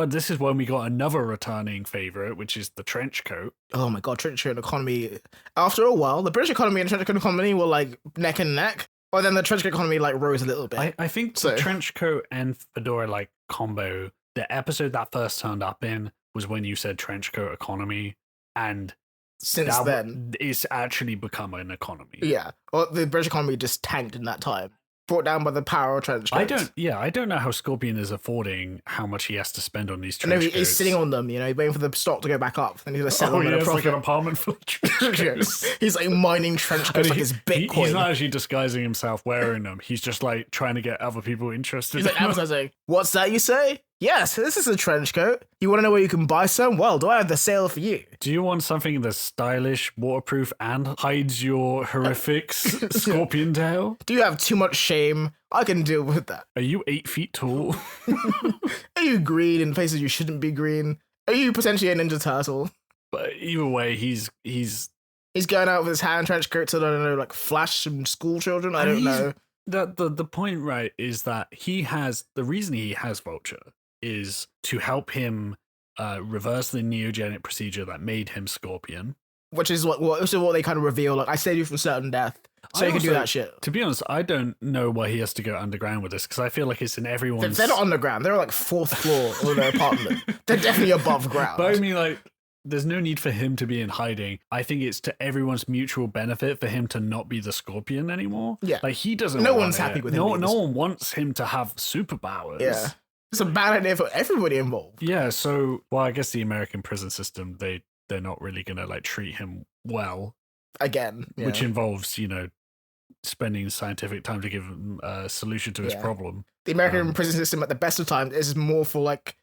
This is when we got another returning favorite, which is the trench coat. Oh my god, trenchcoat economy. After a while, the British economy and trenchcoat economy were like neck and neck. But then the trenchcoat economy like rose a little bit. I think So- the trench coat and fedora like combo, the episode that first turned up in was when you said trench coat economy, and Since then, it's actually become an economy. yeah. Well, the British economy just tanked in that time. Brought down by the power of trench coats. I don't know how Scorpion is affording how much he has to spend on these No, trench coats. he's sitting on them, he's waiting for the stock to go back up. Then he's going to sell them at a it's like profit. an apartment full of trench coats. He's like mining trench And coats like his Bitcoin. He's not actually disguising himself wearing them. He's just like trying to get other people interested. He's like in them. advertising. What's that you say? Yes, this is a trench coat. You want to know where you can buy some? Well, do I have the sale for you? Do you want something that's stylish, waterproof, and hides your horrific scorpion tail? Do you have too much shame? I can deal with that. Are you 8 feet tall? Are you green in places you shouldn't be green? Are you potentially a Ninja Turtle? But either way, he's He's going out with his hand trench coat to, I don't know, like flash some school children? I don't know. The point, right, is that the reason he has Vulture is to help him reverse the neogenic procedure that made him Scorpion. Which is what they kind of reveal. Like, I saved you from certain death, so I you can do also- that shit. To be honest, I don't know why he has to go underground with this because I feel like it's in everyone's. They're not underground. They're like 4th floor of their apartment. They're definitely above ground. But I mean, like, there's no need for him to be in hiding. I think it's to everyone's mutual benefit for him to not be the Scorpion anymore. Yeah. Like, he doesn't. No want one's happy it. with him No, being no the- one wants him to have superpowers. Yeah. It's a bad idea for everybody involved. Yeah. So, well, I guess the American prison system, they're not really gonna like treat him well, Again. Yeah. which involves spending scientific time to give him a solution to his Yeah. problem. The American prison system at the best of times is more for like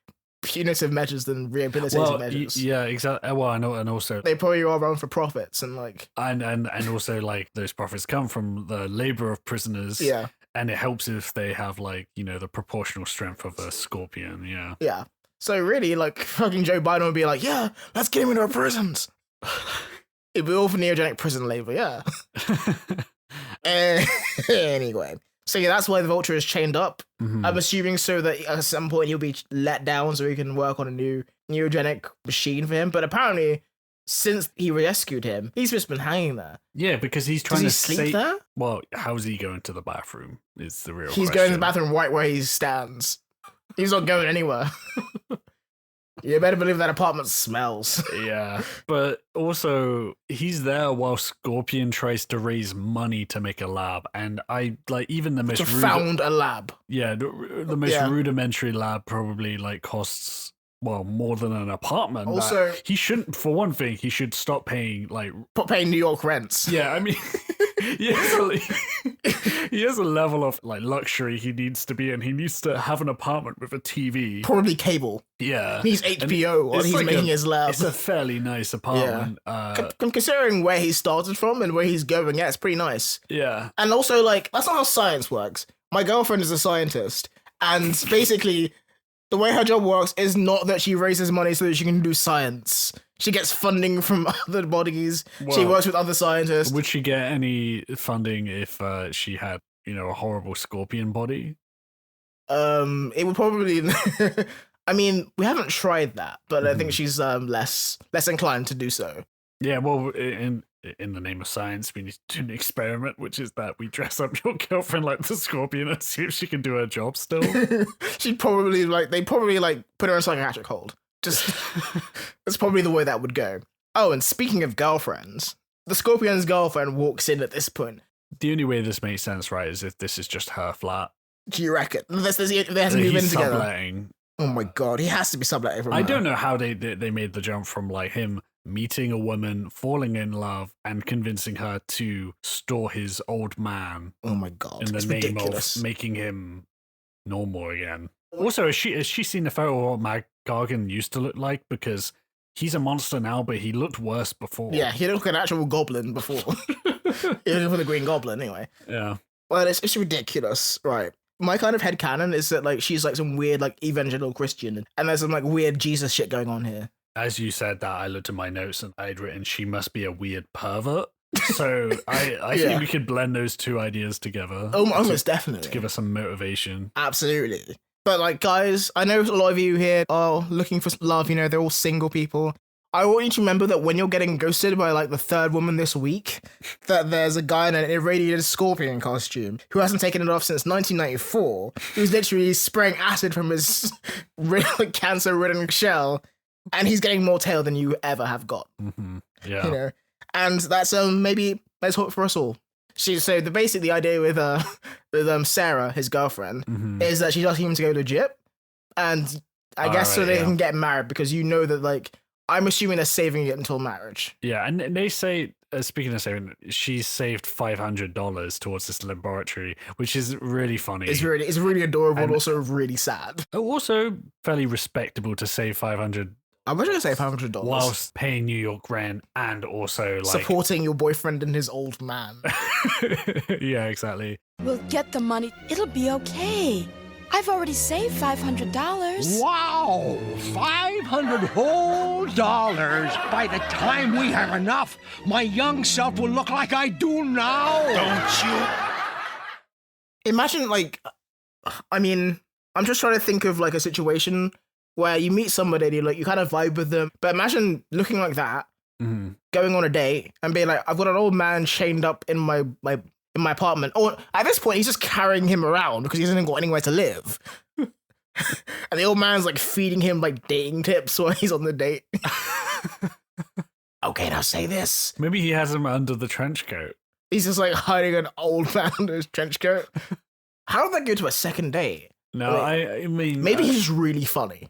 punitive measures than rehabilitative Well, measures. yeah, exactly. Well, I know, and also They probably all run for profits and like and also like those profits come from the labor of prisoners. yeah. And it helps if they have like, the proportional strength of a scorpion. Yeah. Yeah. So really, like, fucking Joe Biden would be like, yeah, let's get him into our prisons. It'd be all for neogenic prison labor, yeah. Anyway. So yeah, that's why the Vulture is chained up. Mhm. I'm assuming so that at some point he'll be let down so he can work on a new neogenic machine for him. But apparently, since he rescued him, he's just been hanging there. Yeah, because he's Does trying he to sleep say. there? Well, how's he going to the bathroom? Is the real He's question. going to the bathroom right where he stands. He's not going anywhere. You better believe that apartment smells. Yeah, but also he's there while Scorpion tries to raise money to make a lab, and I like even the most To found a lab. the most Yeah. rudimentary lab probably like costs more than an apartment. Also- he shouldn't. For one thing, he should stop paying like. Paying New York rents. Yeah, I mean, he has a level of like luxury he needs to be in. He needs to have an apartment with a TV. Probably cable. Yeah, He's HBO while it's he's like making his lab. It's a fairly nice apartment. Considering where he started from and where he's going, yeah, it's pretty nice. Yeah. And also, like, that's not how science works. My girlfriend is a scientist, and basically, the way her job works is not that she raises money so that she can do science. She gets funding from other bodies. She works with other scientists. Would she get any funding if she had, a horrible scorpion body? It would probably. I mean, we haven't tried that, but I think she's less inclined to do so. Yeah, well, in the name of science, we need to do an experiment, which is that we dress up your girlfriend like the scorpion and see if she can do her job still. She'd probably they put her in psychiatric hold. Just that's probably the way that would go. Oh, and speaking of girlfriends, the scorpion's girlfriend walks in at this point. The only way this makes sense, right, is if this is just her flat. Do you reckon? They have to move in together. Subletting. Oh my god, he has to be subletting from her. I don't know how they made the jump from like him meeting a woman, falling in love, and convincing her to store his old man. Oh my god, in the name ridiculous. of making him normal again. Also, has she seen the photo of what Mag Gargan used to look like? Because he's a monster now, but he looked worse before. Yeah, he looked like an actual goblin before. He looked like a green goblin anyway. Yeah. Well, it's ridiculous, right? My kind of headcanon is that like she's like some weird like evangelical Christian, and there's some like weird Jesus shit going on here. As you said that, I looked at my notes and I'd written she must be a weird pervert. So I think we could blend those two ideas together. Oh, almost definitely. To give us some motivation. Absolutely. But like, guys, I know a lot of you here are looking for love. They're all single people. I want you to remember that when you're getting ghosted by like the third woman this week, that there's a guy in an irradiated scorpion costume who hasn't taken it off since 1994, who's literally spraying acid from his cancer-ridden shell, and he's getting more tail than you ever have got. Mm-hmm. Yeah. And that's maybe let's hope for us all. The idea with Sarah, his girlfriend, is that she's asking him to go legit, and I guess so they can get married, because that like I'm assuming they're saving it until marriage. Yeah, and they say, speaking of saving, she's saved $500 towards this laboratory, which is really funny. It's really adorable, and also really sad. Also fairly respectable to save $500. I wish I could save $500 whilst paying New York rent and also like supporting your boyfriend and his old man. Yeah, exactly. We'll get the money. It'll be okay. I've already saved $500. Wow! $500 whole dollars! By the time we have enough, my young self will look like I do now! Don't you? Imagine, like, I mean, I'm just trying to think of, like, a situation where you meet somebody and you kind of vibe with them, but imagine looking like that, going on a date, and being like, I've got an old man chained up in my apartment. Or at this point, he's just carrying him around because he hasn't got anywhere to live. And the old man's like feeding him like dating tips while he's on the date. Okay, now say this. Maybe he has him under the trench coat. He's just like hiding an old man under his trench coat. How did that go to a second date? No, I mean... Maybe he's just really funny.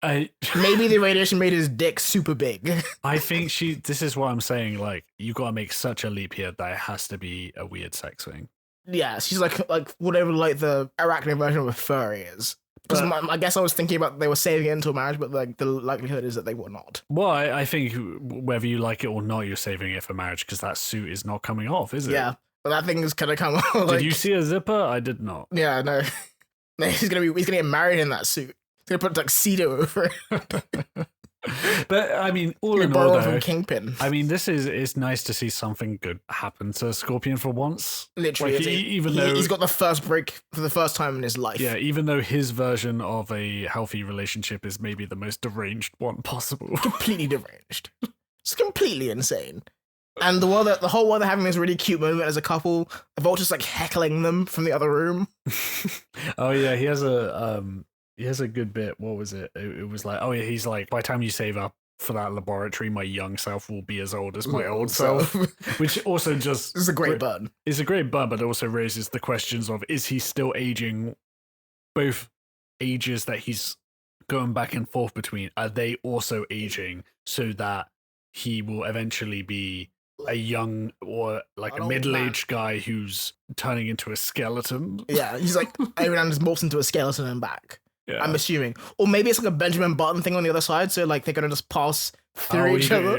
Maybe the radiation made his dick super big. I think this is what I'm saying, like, you gotta make such a leap here that it has to be a weird sex thing. Yeah, she's like whatever like the arachnid version of a furry is. Because I guess I was thinking about they were saving it until marriage, but like the likelihood is that they were not. Well, I think whether you like it or not, you're saving it for marriage, because that suit is not coming off, is it? Yeah, but that thing is gonna come off. Like, did you see a zipper? I did not. Yeah, no. He's gonna get married in that suit. He's gonna put a tuxedo over it. But I mean, all in all, though, Kingpin. I mean, it's nice to see something good happen to Scorpion for once. Literally, like, even though he's got the first break for the first time in his life. Yeah, even though his version of a healthy relationship is maybe the most deranged one possible. Completely deranged. It's completely insane. And the whole world they're having this really cute moment as a couple. The Vulture's like heckling them from the other room. Oh yeah, he has a good bit. What was it? It was like, oh yeah, he's like, by the time you save up for that laboratory, my young self will be as old as my old self. Which also just is a great burn. It's a great burn, but it also raises the questions of, is he still aging both ages that he's going back and forth between, are they also aging so that he will eventually be a young or like An a old middle-aged guy who's turning into a skeleton? Yeah, he's like Iron Man just morphs into a skeleton and back. Yeah. I'm assuming, or maybe it's like a Benjamin Button thing on the other side, so like they're gonna just pass through each other.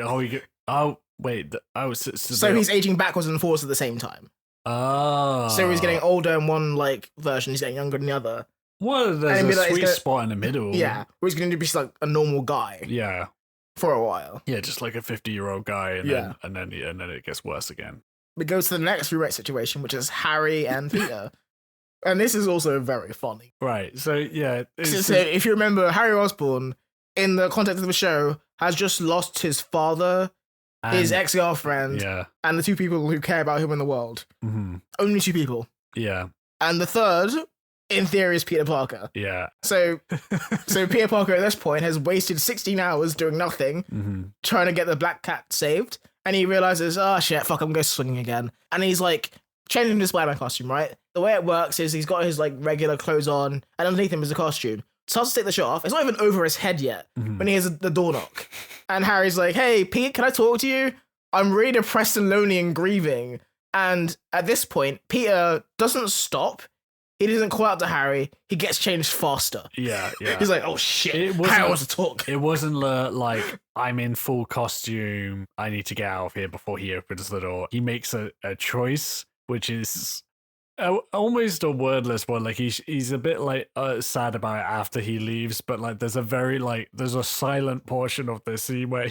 So he's aging backwards and forwards at the same time. Oh, So he's getting older in one like version, he's getting younger in the other. Well, there's And a it'd be like, it's sweet gonna- spot in the middle. Yeah, where he's gonna be just like a normal guy Yeah. for a while. Yeah, just like a 50-year-old guy, and Yeah. then it gets worse again. We go to the next rewrite situation, which is Harry and Peter. And this is also very funny. Right. So yeah, So if you remember, Harry Osborn, in the context of the show, has just lost his father, his ex-girlfriend, Yeah. and the two people who care about him in the world. Mm-hmm. Only two people. Yeah. And the third, in theory, is Peter Parker. Yeah. So Peter Parker at this point has wasted 16 hours doing nothing, Mm-hmm. trying to get the Black Cat saved, and he realizes, oh shit, fuck, I'm going swinging again. And he's like, changing into Spider-Man costume, right? The way it works is he's got his like regular clothes on, and underneath him is a costume. Starts to take the shirt off. It's not even over his head yet when he hears the door knock. And Harry's like, hey, Pete, can I talk to you? I'm really depressed and lonely and grieving. And at this point, Peter doesn't stop. He doesn't call out to Harry. He gets changed faster. Yeah. Yeah. He's like, oh shit, It wasn't- Harry wants to talk. It wasn't like, I'm in full costume, I need to get out of here before he opens the door. He makes a choice, which is almost a wordless one. Like he's a bit like sad about it after he leaves, but like there's a silent portion of this scene where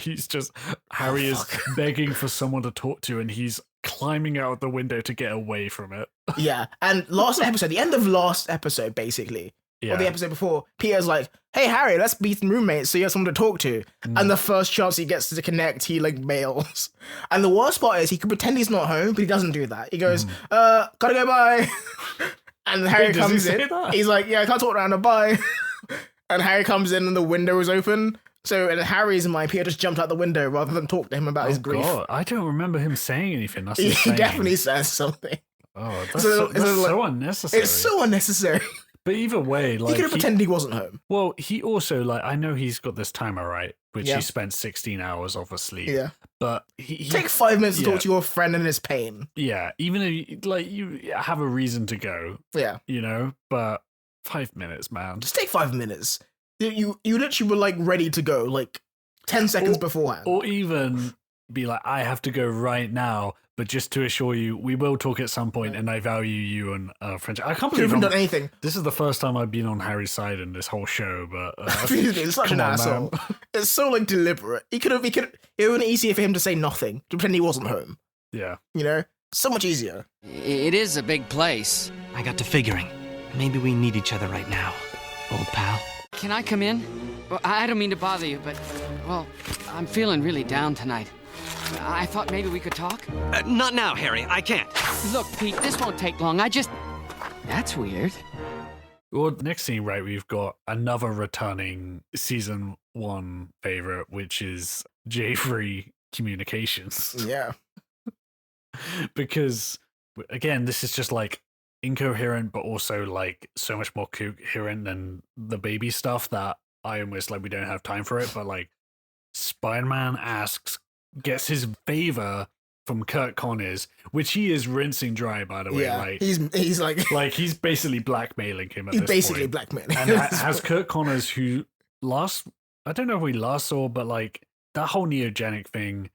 Harry is begging for someone to talk to, and he's climbing out the window to get away from it. Yeah, and the end of last episode, basically, or the episode before, Peter's like, hey, Harry, let's be roommates so you have someone to talk to. And the first chance he gets to connect, he, like, bails. And the worst part is he can pretend he's not home, but he doesn't do that. He goes, gotta go, bye. And Harry Wait, does he comes say in. that? He's like, yeah, I can't talk around her, bye. And Harry comes in and the window is open. So in Harry's mind, Peter just jumped out the window rather than talk to him about his grief. God, I don't remember him saying anything. That's He insane. definitely says something. Oh, that's So- so unnecessary. It's so unnecessary. But either way, like he could have pretended he wasn't home. Well, he also like I know he's got this timer right, which Yeah. he spent 16 hours off asleep. Yeah. But he Take 5 minutes to yeah. talk to your friend in his pain. Yeah, even if you have a reason to go, Yeah. you know, but 5 minutes, man. Just take 5 minutes. You literally were like ready to go, like 10 seconds beforehand. Or even be like, I have to go right now, but just to assure you, we will talk at some point, and I value you and friendship. I can't You believe haven't done anything. this is the first time I've been on Harry's side in this whole show, but He's such come an on, asshole. man. It's so like deliberate. It would have been easier for him to say nothing, to pretend he wasn't home. Yeah. You know? So much easier. It is a big place. I got to figuring. Maybe we need each other right now, old pal. Can I come in? Well, I don't mean to bother you, but, well, I'm feeling really down tonight. I thought maybe we could talk. Not now, Harry. I can't. Look, Pete, this won't take long. That's weird. Well, next scene, right, we've got another returning season 1 favorite, which is J3 Communications. Yeah. Because, again, this is just like incoherent, but also like so much more coherent than the baby stuff that I almost like we don't have time for it. But like Spider-Man gets his favor from Kurt Connors, which he is rinsing dry, by the way. Yeah. Like He's like he's basically blackmailing him at he's this basically point. blackmailing. And has Kurt Connors, who I don't know if we last saw, but like that whole neogenic thing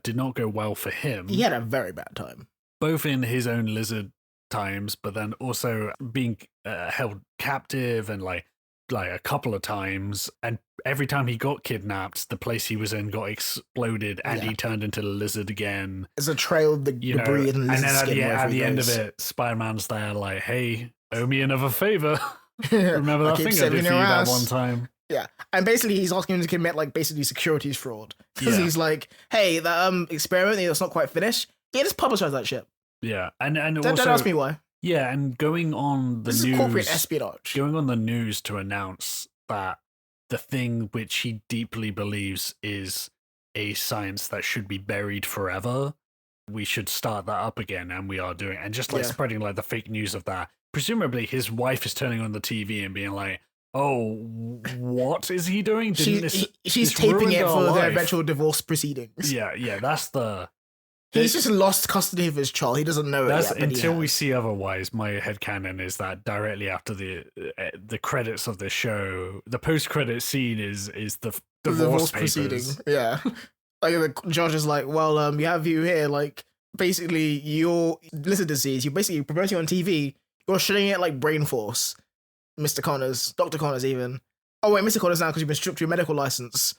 did not go well for him. He had a very bad time. Both in his own lizard times, but then also being held captive and like a couple of times, and every time he got kidnapped, the place he was in got exploded, and he turned into the lizard again. There's a trail of the debris and lizard then skin at the end of goes. it, Spider-Man's there like, "Hey, owe me another favor." Remember that keep thing I saving did for your you that ass. one time? Yeah, and basically he's asking him to commit like basically securities fraud because Yeah. he's like, "Hey, that experiment that's not quite finished. Yeah, just publicize that shit. Yeah, and Don't also ask me why. yeah, and going on the This news, is corporate espionage. going on the news to announce that the thing which he deeply believes is a science that should be buried forever, we should start that up again, and we are doing, and just like Yeah. spreading like the fake news of that. Presumably, his wife is turning on the TV and being like, Oh, what is he doing? She's this taping ruined it our for their life. eventual divorce proceedings. Yeah, that's the... He's just lost custody of his child. He doesn't know it That's yet. But until we has. see otherwise. My headcanon is that directly after the credits of the show, the post-credit scene is the divorce papers. proceeding. Yeah, like the judge is like, well, we have you here. Like, basically, you're listen disease. You're basically promoting on TV. You're shitting it like brain force, Mr. Connors, Dr. Connors, even. Oh wait, Mr. Connors now because you've been stripped of your medical license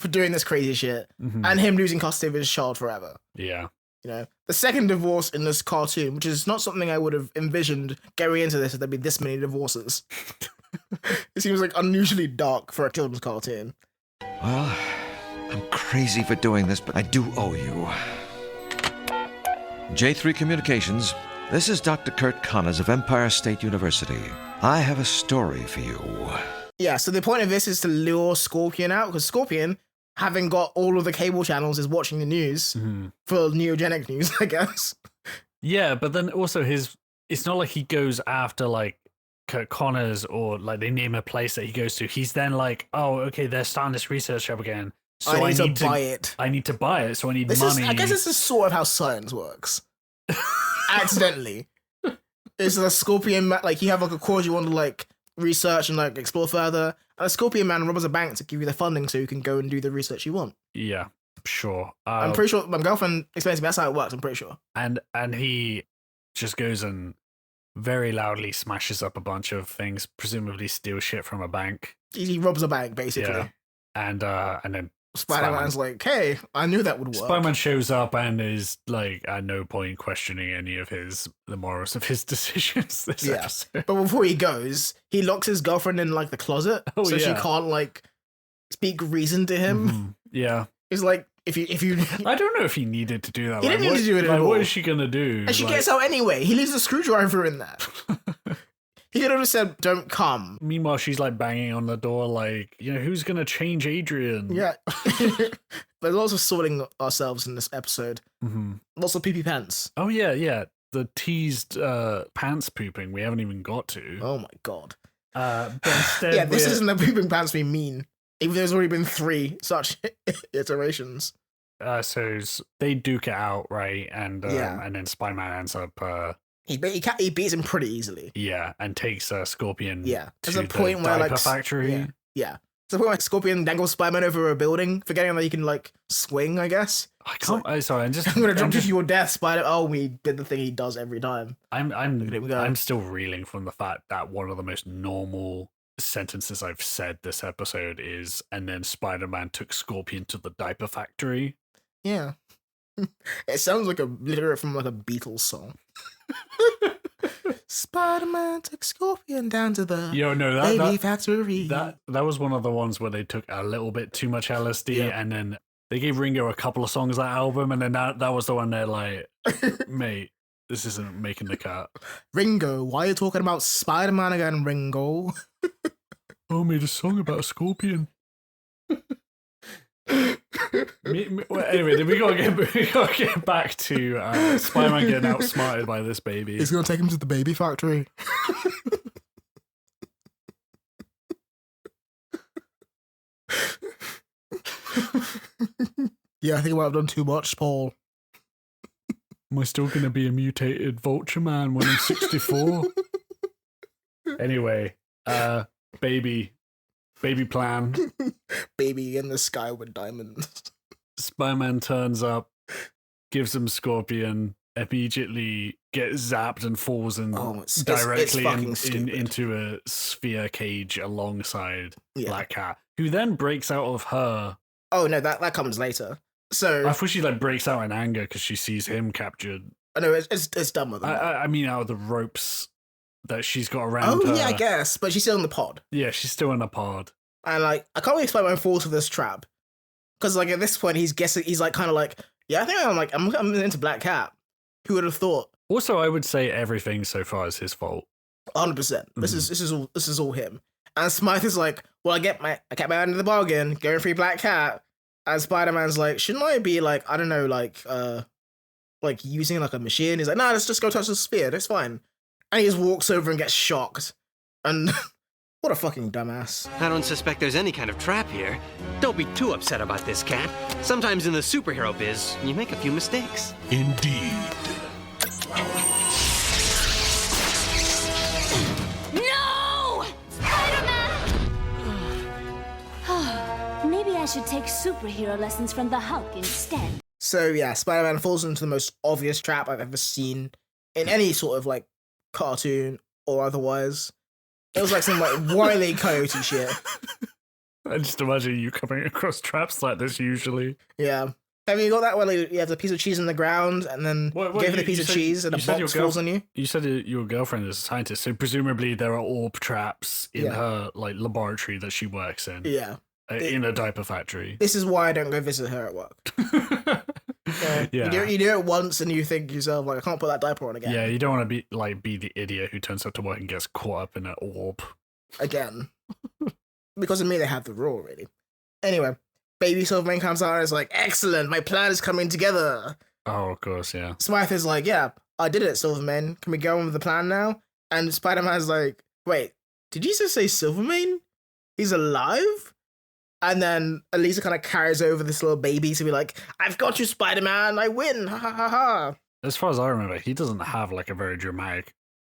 for doing this crazy shit, and him losing custody of his child forever. Yeah. You know, the second divorce in this cartoon, which is not something I would have envisioned going into this, if there'd be this many divorces. It seems like unusually dark for a children's cartoon. Well, I'm crazy for doing this, but I do owe you. J3 Communications, this is Dr. Kurt Connors of Empire State University. I have a story for you. Yeah, so the point of this is to lure Scorpion out, because Scorpion, having got all of the cable channels, is watching the news for neogenic news, I guess. Yeah, but then also it's not like he goes after like Kurt Connors or like they name a place that he goes to. He's then like, oh, okay, they're starting this research up again. So I need to buy it. I need to buy it, so I need This money. I guess this is sort of how science works. Accidentally. It's a Scorpion, like you have like a cause you want to like research and like explore further, and a Scorpion man robs a bank to give you the funding so you can go and do the research you want. Yeah, sure. I'm pretty sure my girlfriend explains to me that's how it works. I'm pretty sure. And he just goes and very loudly smashes up a bunch of things, presumably steals shit from a bank. He robs a bank basically. Yeah. And then Spider-Man's like, hey, I knew that would work. Spider-Man shows up and is like at no point questioning any of the morals of his decisions this episode. But before he goes, he locks his girlfriend in like the closet so she can't like speak reason to him. Yeah. He's like, if you I don't know if he needed to do that. He didn't need to do it at all. What is she gonna do? And she gets out anyway. He leaves a screwdriver in there. He could have just said, don't come. Meanwhile, she's like banging on the door like, who's going to change Adrian? Yeah. There's lots of sorting ourselves in this episode. Lots of pee-pee pants. Oh, yeah. The teased pants pooping we haven't even got to. Oh, my God. But instead this isn't the pooping pants we mean. Even though there's already been 3 such iterations. So they duke it out, right? And then Spider-Man ends up... He beats him pretty easily. Yeah, and takes Scorpion to the point where diaper like factory. Yeah. To the point where Scorpion dangles Spider-Man over a building, forgetting that he can like swing, I guess. I can't. Like, sorry, I'm gonna drop you to your death, Spider. Oh, we did the thing he does every time. I'm still reeling from the fact that one of the most normal sentences I've said this episode is, and then Spider-Man took Scorpion to the diaper factory. Yeah. It sounds like a lyric from like a Beatles song. Spider-Man took Scorpion down to the baby factory. That was one of the ones where they took a little bit too much LSD, and then they gave Ringo a couple of songs that album, and then that was the one they're like, mate, this isn't making the cut. Ringo, why are you talking about Spider-Man again, Ringo? I made a song about a scorpion. Anyway, we gotta get back to Spider-Man getting outsmarted by this baby. He's gonna take him to the baby factory. Yeah, I think I might have done too much, Paul. Am I still gonna be a mutated Vulture Man when I'm 64? Anyway, baby plan. Baby in the sky with diamonds. Spider-Man turns up, gives him Scorpion, immediately gets zapped and falls directly into a sphere cage alongside Black Cat, who then breaks out of her. Oh no, that comes later. So I thought she like breaks out in anger because she sees him captured. I know it's done with them. I mean, out of the ropes that she's got around her. Oh yeah, I guess, but she's still in the pod. Yeah, she's still in the pod. And like, I can't really explain my fall to this trap, because like at this point he's like kind of like, yeah, I think I'm into Black Cat. Who would have thought? Also, I would say everything so far is his fault. 100%. This is all him. And Smythe is like, well, I kept my end of the bargain, going free Black Cat. And Spider-Man's like, shouldn't I be like, I don't know, like using like a machine? He's like, nah, let's just go touch the sphere. That's fine. And he just walks over and gets shocked. And What a fucking dumbass. I don't suspect there's any kind of trap here. Don't be too upset about this, Cat. Sometimes in the superhero biz, you make a few mistakes. Indeed. No! Spider-Man! Maybe I should take superhero lessons from the Hulk instead. So yeah, Spider-Man falls into the most obvious trap I've ever seen in any sort of like cartoon or otherwise. It was like some like Wile E. Coyote shit. I just imagine you coming across traps like this usually. Yeah. Have you got that where like, you have the piece of cheese on the ground and then give it a piece of cheese and a box falls on you? You said your girlfriend is a scientist, so presumably there are orb traps in her like laboratory that she works in. Yeah. In a diaper factory. This is why I don't go visit her at work. Yeah. You do it once and you think to yourself, like, I can't put that diaper on again. Yeah, you don't want to be the idiot who turns up to work and gets caught up in an orb. Again. Because of me, they have the rule, really. Anyway, baby Silvermane comes out and is like, excellent, my plan is coming together. Oh, of course, yeah. Smythe is like, yeah, I did it, Silvermane. Can we go on with the plan now? And Spider-Man's like, wait, did you just say Silvermane? He's alive? And then Alisa kind of carries over this little baby to be like, I've got you, Spider-Man, I win, ha ha ha ha. As far as I remember, he doesn't have like a very dramatic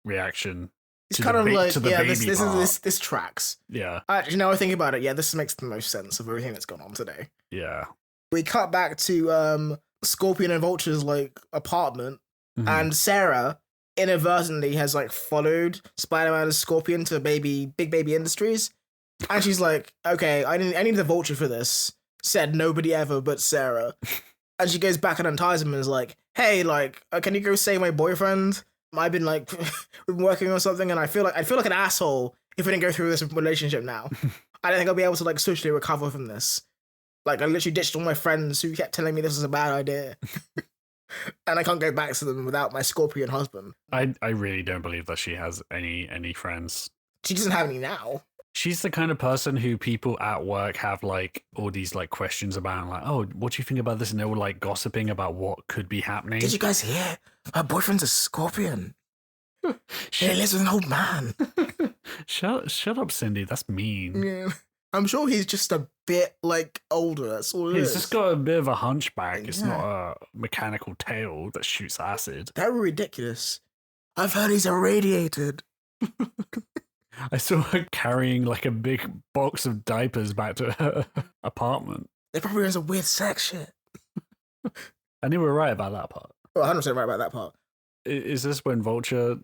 reaction. It's kind of like, yeah, this tracks. Yeah. Actually, now I think about it, yeah, this makes the most sense of everything that's gone on today. Yeah. We cut back to Scorpion and Vulture's like apartment, and Sarah inadvertently has like followed Spider-Man and Scorpion to Big Baby Industries. And she's like, okay, I need the Vulture for this. Said nobody ever but Sarah. And she goes back and unties him and is like, hey, like, can you go save my boyfriend? I've been like working on something and I feel like an asshole if we didn't go through this relationship now. I don't think I'll be able to like socially recover from this. Like, I literally ditched all my friends who kept telling me this was a bad idea. And I can't go back to them without my Scorpion husband. I really don't believe that she has any friends. She doesn't have any now. She's the kind of person who people at work have like all these like questions about, like, oh, what do you think about this? And they were like gossiping about what could be happening. Did you guys hear? Her boyfriend's a Scorpion. He lives with an old man. Shut up, Cindy. That's mean. Yeah. I'm sure he's just a bit like older. That's all it is. He's just got a bit of a hunchback. Yeah. It's not a mechanical tail that shoots acid. They're ridiculous. I've heard he's irradiated. I saw her carrying like a big box of diapers back to her apartment. They probably has a weird sex shit. And you were right about that part. Well, 100% right about that part. Is this when Vulture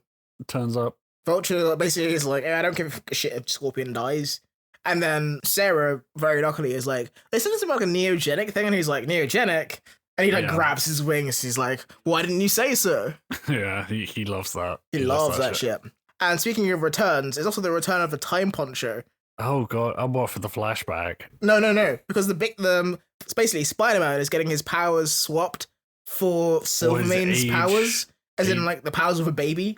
turns up? Vulture basically is like, hey, I don't give a shit if Scorpion dies. And then Sarah, very luckily, is like, isn't this about like a neogenic thing? And he's like, neogenic? And he like grabs his wings. He's like, why didn't you say so? Yeah, he loves that. He loves that shit. And speaking of returns, it's also the return of the Time Poncho. Oh god, I'm off for the flashback. No, because it's basically Spider-Man is getting his powers swapped for Silvermane's powers, as in like the powers of a baby.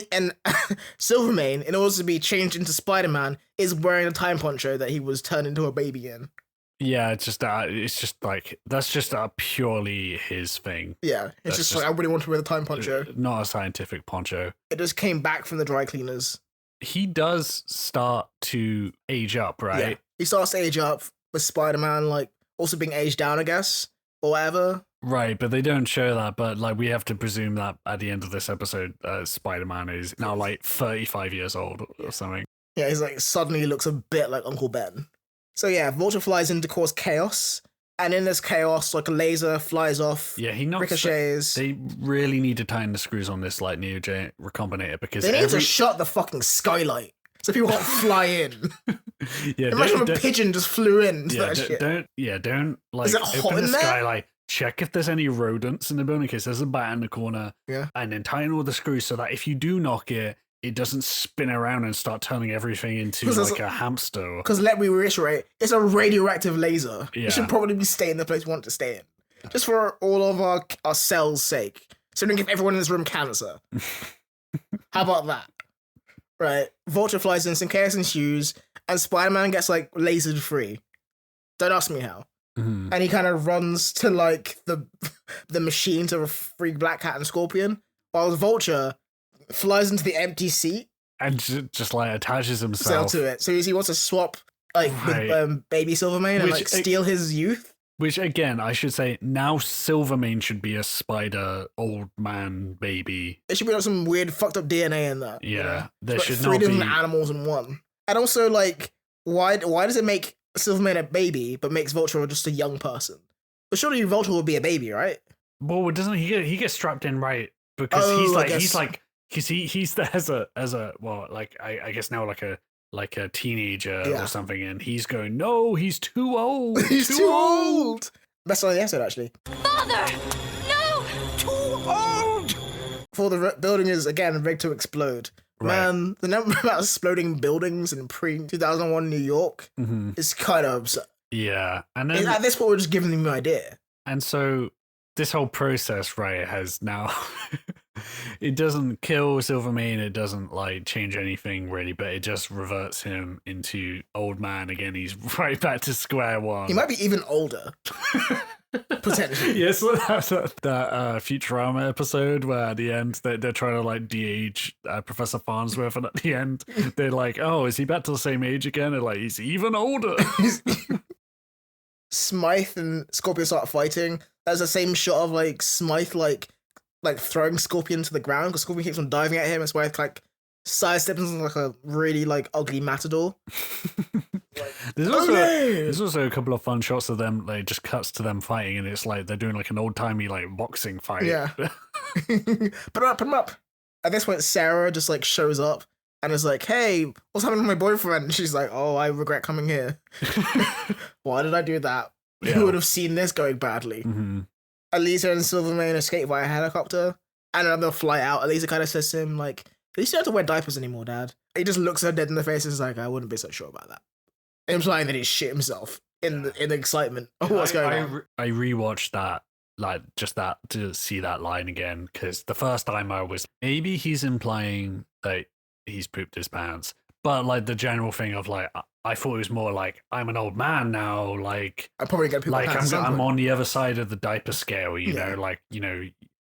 And Silvermane, in order to be changed into Spider-Man, is wearing a Time Poncho that he was turned into a baby in. Yeah, it's just like that's just purely his thing. Yeah, it's just like I really want to wear the Time Poncho. Not a scientific poncho. It just came back from the dry cleaners. He does start to age up, right? Yeah. He starts to age up with Spider-Man, like also being aged down, I guess, or whatever. Right, but they don't show that. But like, we have to presume that at the end of this episode, Spider-Man is now like 35 years old or something. Yeah, he's like suddenly looks a bit like Uncle Ben. So yeah, Vulture flies in to cause chaos, and in this chaos, like a laser flies off. Yeah, he knocks. Ricochets. They really need to tighten the screws on this like neogenic recombinator because they need to shut the fucking skylight so people can't fly in. Yeah, imagine if a pigeon just flew in. Yeah, don't like is it hot open in the there? skylight. Check if there's any rodents in the building because there's a bat in the corner. Yeah, and then tighten all the screws so that if you do knock it, it doesn't spin around and start turning everything into like a hamster. Because let me reiterate, it's a radioactive laser. Yeah. It should probably be staying in the place we want to stay in. Just for all of our cells' sake. So we don't give everyone in this room cancer. How about that? Right. Vulture flies in, some chaos ensues, and Spider-Man gets like lasered free. Don't ask me how. Mm-hmm. And he kind of runs to like the machine to free Black Cat and Scorpion, while Vulture flies into the empty seat and just like attaches himself to it. So he wants to swap with baby Silvermane and like steal his youth. Which again, I should say now Silvermane should be a spider old man baby. There should be like some weird fucked up DNA in that. Yeah, there should three not be different animals in one. And also, like, why does it make Silvermane a baby but makes Vulture just a young person? But surely Vulture would be a baby, right? Well, doesn't he get strapped in right because he's there as a well, like I guess now like a teenager or something, and he's going, no, he's too old. He's too old. Best of the episode, actually. Father! No! Too old! Before the building is, again, rigged to explode. Right. Man, the number about exploding buildings in pre-2001 New York is kind of absurd. Yeah. And then, at this point, we're just giving them an idea. And so this whole process, right, has now... It doesn't kill Silvermane, it doesn't like change anything really, but it just reverts him into old man again. He's right back to square one. He might be even older. Potentially. Yes, that's that Futurama episode where at the end they're trying to like de-age Professor Farnsworth, and at the end they're like, oh, is he back to the same age again? And like, he's even older. Smythe and Scorpion start fighting. That's the same shot of like Smythe like throwing Scorpion to the ground because Scorpion keeps on diving at him. It's where like sidesteps into like a really like ugly matador. There's also a couple of fun shots of them. Like just cuts to them fighting, and it's like they're doing like an old timey like boxing fight. Yeah. Put him up. At this point, Sarah just like shows up and is like, "Hey, what's happening with my boyfriend?" And she's like, "Oh, I regret coming here. Why did I do that? Yeah. Who would have seen this going badly?" Mm-hmm. Alisa and Silvermane escape via helicopter, and then they'll fly out. Alisa kind of says to him, like, "At least you don't have to wear diapers anymore, Dad." He just looks her dead in the face and is like, "I wouldn't be so sure about that." Implying that he shit himself in the excitement of what's going on. I rewatched that, like, just that to see that line again, because the first time I was, maybe he's implying that he's pooped his pants, but, like, the general thing of, like, I thought it was more like, I'm an old man now, like, I'm probably gonna poop my pants. I'm on the other side of the diaper scale, you know, like, you know,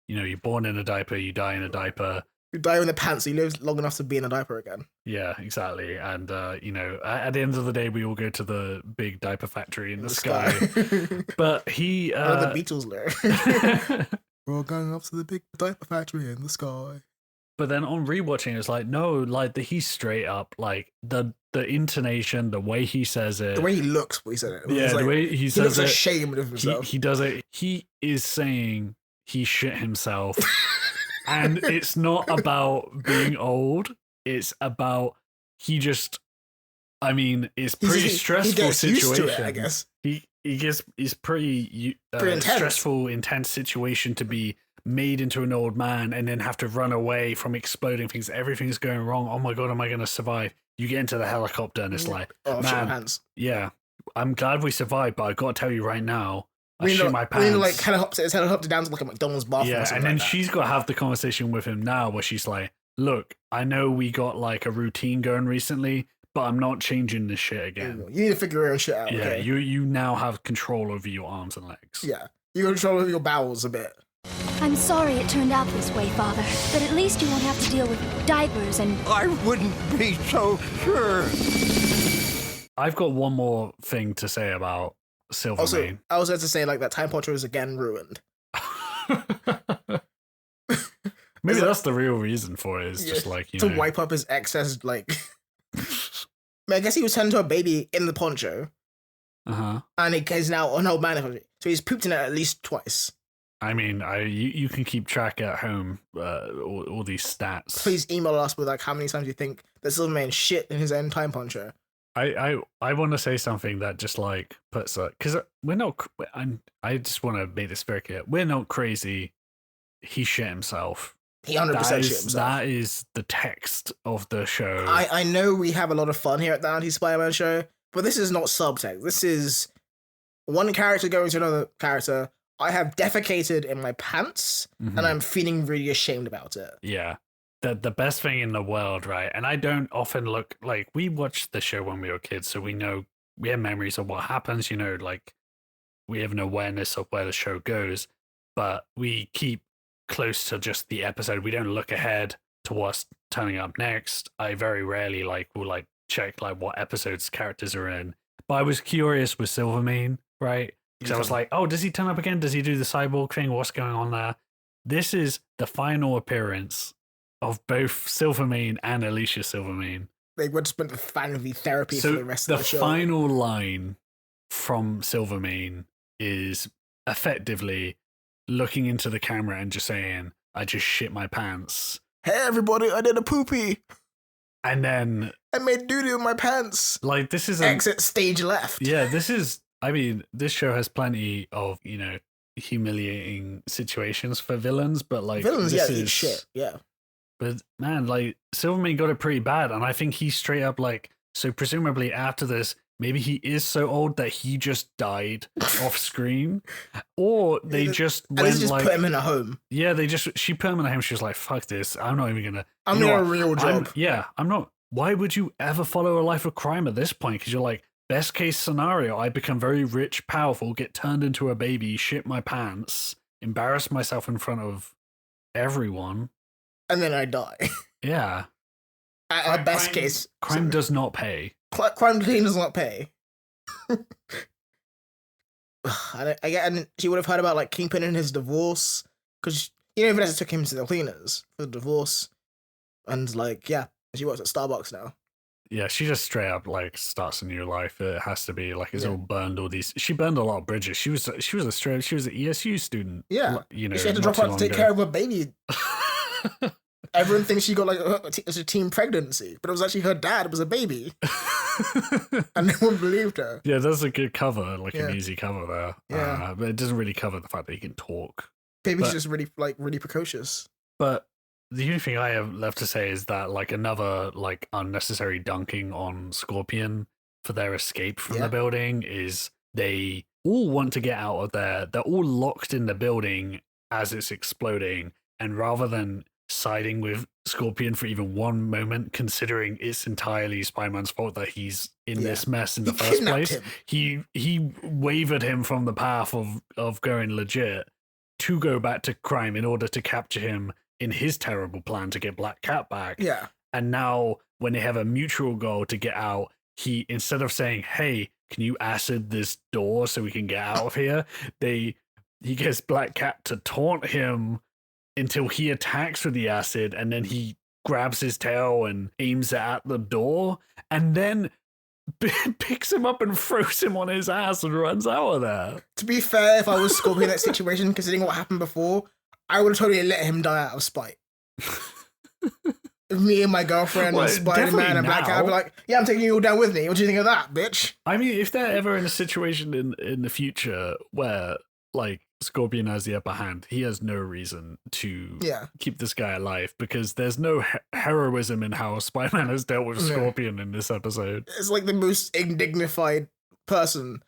you're born in a diaper, you die in a diaper. You die in the pants, so you live long enough to be in a diaper again. Yeah, exactly. And, you know, at the end of the day, we all go to the big diaper factory in the sky. But he... the Beatles lyric. We're all going up to the big diaper factory in the sky. But then on rewatching, it's like, no, like, he's straight up, like, the intonation, the way he says it. The way he looks when he said it. Yeah, the way he says it. He looks ashamed of himself. He does it. He is saying he shit himself. And it's not about being old. It's about it's pretty stressful situation. Used to it, I guess. It's pretty stressful, intense situation to be made into an old man and then have to run away from exploding things. Everything's going wrong. Oh my God, am I going to survive? You get into the helicopter and it's like, man, yeah, I'm glad we survived, but I got to tell you right now, I shit my pants. Like helicopter down to like a McDonald's bathroom. Yeah, and then she's got to have the conversation with him now where she's like, look, I know we got like a routine going recently, but I'm not changing this shit again. You need to figure your own shit out. Yeah, okay? you now have control over your arms and legs. Yeah, you control over your bowels a bit. I'm sorry it turned out this way, Father, but at least you won't have to deal with diapers and... I wouldn't be so sure. I've got one more thing to say about Silvermane. Also, I was going to say, like, that time puncher is again ruined. Maybe that's the real reason for it, is just like, to wipe up his excess, like... I guess he was turned into a baby in the poncho. Uh-huh. And he's now an old man. So he's pooped in it at least twice. I mean, you can keep track at home, all these stats. Please email us with, like, how many times you think that Silvermane shit in his own time poncho. I want to say something that just like puts because we're not. I just want to make this very clear. We're not crazy. He shit himself. He 100% shit himself. That is the text of the show. I know we have a lot of fun here at the Anti-Spider-Man show, but this is not subtext. This is one character going to another character. I have defecated in my pants, and I'm feeling really ashamed about it. Yeah. The best thing in the world, right? And I don't often look, like, we watched the show when we were kids, so we know, we have memories of what happens, you know, like, we have an awareness of where the show goes, but we keep close to just the episode. We don't look ahead to to what's turning up next, I very rarely will check what episodes characters are in. But I was curious with Silvermane, right? Because I was like, oh, does he turn up again? Does he do the cyborg thing? What's going on there? This is the final appearance of both Silvermane and Alicia Silvermane. They would spend the family therapy for the rest of the show. The final line from Silvermane is effectively looking into the camera and just saying, I just shit my pants. Hey, everybody, I did a poopy. And then I made doo-doo in my pants. This is exit stage left. Yeah, this show has plenty of, humiliating situations for villains, but villains, eat shit. Yeah. But man, Silvermane got it pretty bad, and I think he straight up so presumably after this, maybe he is so old that he just died off screen, or they just went put him in a home. Yeah, she put him in a home. She was like, "Fuck this! I'm not even gonna. I'm doing a real job." I'm not. Why would you ever follow a life of crime at this point? Because you're like, best case scenario, I become very rich, powerful, get turned into a baby, shit my pants, embarrass myself in front of everyone, and then I die. Yeah. At best case, crime does not pay. Crime team does not pay. And she would have heard about Kingpin and his divorce, because Vanessa took him to the cleaners for the divorce, and she works at Starbucks now. Yeah, she just straight up starts a new life. It has to be it's all burned all these. She burned a lot of bridges. She was an ESU student. Yeah, she had to drop out to take care of her baby. Everyone thinks she got a teen pregnancy, but it was actually her dad was a baby. And no one believed her. Yeah, that's a good cover, an easy cover there. Yeah. But it doesn't really cover the fact that he can talk. Baby's just really really precocious. But the only thing I have left to say is that another unnecessary dunking on Scorpion for their escape from the building is they all want to get out of there. They're all locked in the building as it's exploding, and rather than siding with Scorpion for even one moment, considering it's entirely Spider-Man's fault that he's in this mess in the first place, he wavered him from the path of going legit to go back to crime in order to capture him in his terrible plan to get Black Cat back. Yeah. And now when they have a mutual goal to get out, he, instead of saying, hey, can you acid this door so we can get out of here? He gets Black Cat to taunt him until he attacks with the acid, and then he grabs his tail and aims it at the door, and then picks him up and throws him on his ass and runs out of there. To be fair, if I was Scorpion in that situation, considering what happened before, I would have totally let him die out of spite. If me and my girlfriend and Spider-Man and Black Cat, I'd be like, yeah, I'm taking you all down with me. What do you think of that, bitch? I mean, if they're ever in a situation in the future where, Scorpion has the upper hand, he has no reason to keep this guy alive, because there's no heroism in how Spider-Man has dealt with Scorpion in this episode. It's the most indignified person.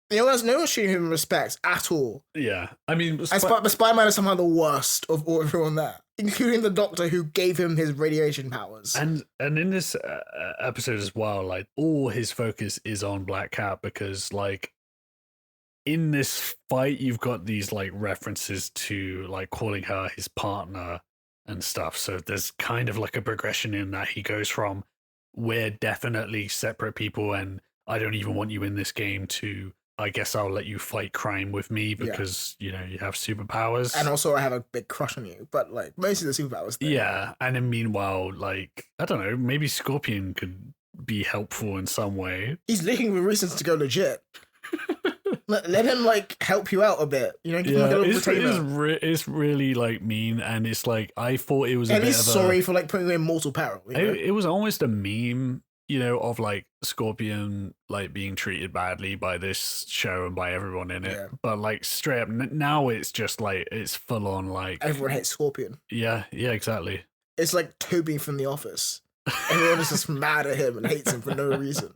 No one's showing him respect at all. Yeah. I mean, Spider-Man is somehow the worst of everyone there, including the Doctor who gave him his radiation powers. And in this episode as well, all his focus is on Black Cat, because in this fight, you've got these references to calling her his partner and stuff. So there's kind of a progression in that he goes from, we're definitely separate people and I don't even want you in this game, to, I guess I'll let you fight crime with me because, you have superpowers. And also I have a big crush on you, but mostly the superpowers thing. Yeah. And then meanwhile, I don't know, maybe Scorpion could be helpful in some way. He's looking for reasons to go legit. Let him help you out a bit, give him a little retainer. It's really mean, and it's I thought it was. And he's sorry for putting you in mortal peril. It was almost a meme, of Scorpion being treated badly by this show and by everyone in it. Yeah. But straight up now, it's just it's full on everyone hates Scorpion. Yeah, exactly. It's like Toby from The Office. Everyone is just mad at him and hates him for no reason.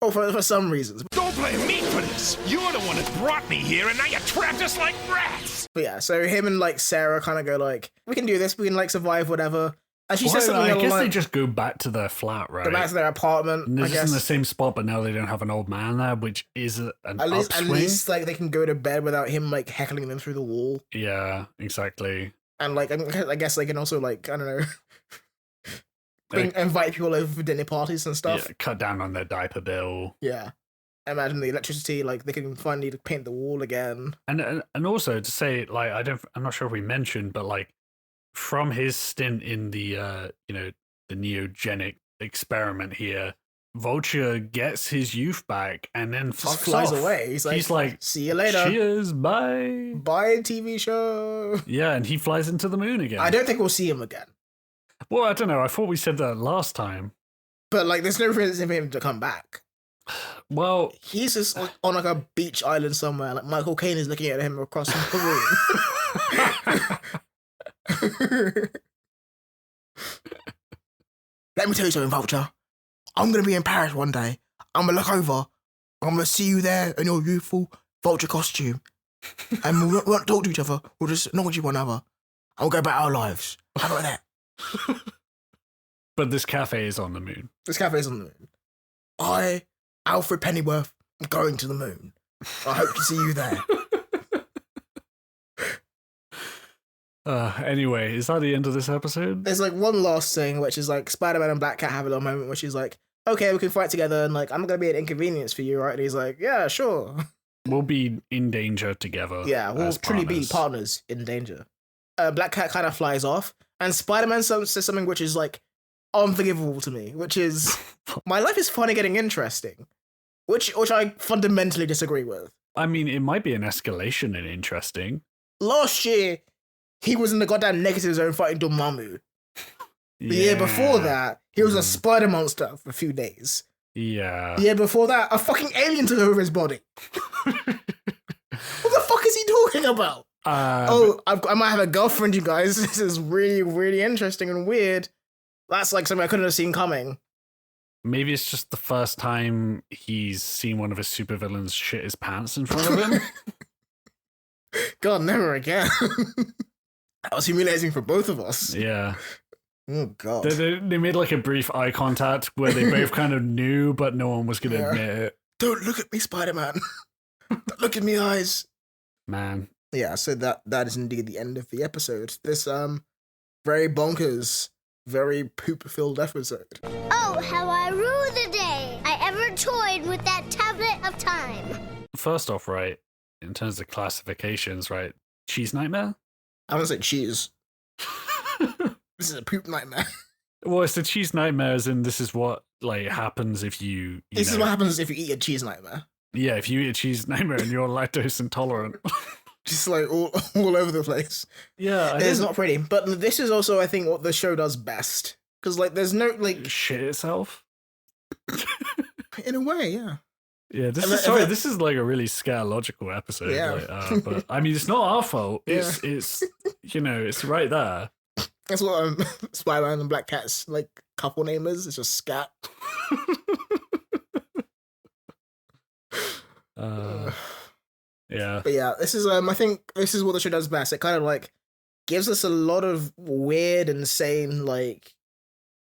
Oh, for some reasons. Don't blame me for this. You're the one that brought me here, and now you trapped us like rats. But yeah, so him and Sarah kind of go we can do this. We can survive whatever. And she says something. I guess they just go back to their flat, right? Go back to their apartment. And they're just in the same spot, but now they don't have an old man there, which is an upswing. At least they can go to bed without him heckling them through the wall. Yeah, exactly. And like, I guess they can also like, I don't know, invite people over for dinner parties and stuff. Yeah, cut down on their diaper bill. Yeah. Imagine the electricity, like they can finally paint the wall again. And also to say, like, I'm not sure if we mentioned, but like from his stint in the the neogenic experiment here, Vulture gets his youth back and then just flies away. He's like, see you later. Cheers, bye. Bye, TV show. Yeah, and he flies into the moon again. I don't think we'll see him again. Well, I don't know. I thought we said that last time. But like, there's no reason for him to come back. Well, he's just like, on like a beach island somewhere. Like Michael Caine is looking at him across the room. Let me tell you something, Vulture. I'm gonna be in Paris one day. I'm gonna look over. I'm gonna see you there in your youthful Vulture costume, and we won't talk to each other. We'll just acknowledge one another. And we'll go about our lives. How about that? But this cafe is on the moon. This cafe is on the moon. Alfred Pennyworth, I'm going to the moon. I hope to see you there. Anyway, is that the end of this episode? There's like one last thing, which is like Spider-Man and Black Cat have a little moment where she's like, okay, we can fight together, and like, I'm not going to be an inconvenience for you, right? And he's like, yeah, sure. We'll be in danger together. Yeah, we'll truly be partners in danger. Black Cat kind of flies off, and Spider-Man says something which is like unforgivable to me, which is, my life is finally getting interesting. Which I fundamentally disagree with. I mean, it might be an escalation in interesting. Last year, he was in the goddamn negative zone fighting Dormammu. The year before that, he was a spider monster for a few days. Yeah. The year before that, a fucking alien took over his body. What the fuck is he talking about? I might have a girlfriend, you guys. This is really, really interesting and weird. That's like something I couldn't have seen coming. Maybe it's just the first time he's seen one of his supervillains shit his pants in front of him. God, never again. That was humiliating for both of us. Yeah. Oh, God. They made like a brief eye contact where they both kind of knew, but no one was going to admit it. Don't look at me, Spider-Man. Don't look at me eyes. Man. Yeah, so that is indeed the end of the episode. This very bonkers, very poop-filled episode. Oh, how I rue the day I ever toyed with that tablet of time. First off, right, in terms of classifications, right, cheese nightmare? I want to say cheese. This is a poop nightmare. Well, it's the cheese nightmares, and this is what like happens if you this is what happens if you eat a cheese nightmare. Yeah, if you eat a cheese nightmare and you're lactose intolerant. Just like all over the place. Yeah. It's not pretty. But this is also, I think, what the show does best. Because like there's no like shit itself. In a way, yeah. Yeah, this is like a really scatological episode. Yeah. Like, but I mean, it's not our fault. It's it's right there. That's what Spider-Man and Black Cat's like couple name is. It's just scat. Yeah. But yeah, this is I think this is what the show does best. It kind of like gives us a lot of weird, insane like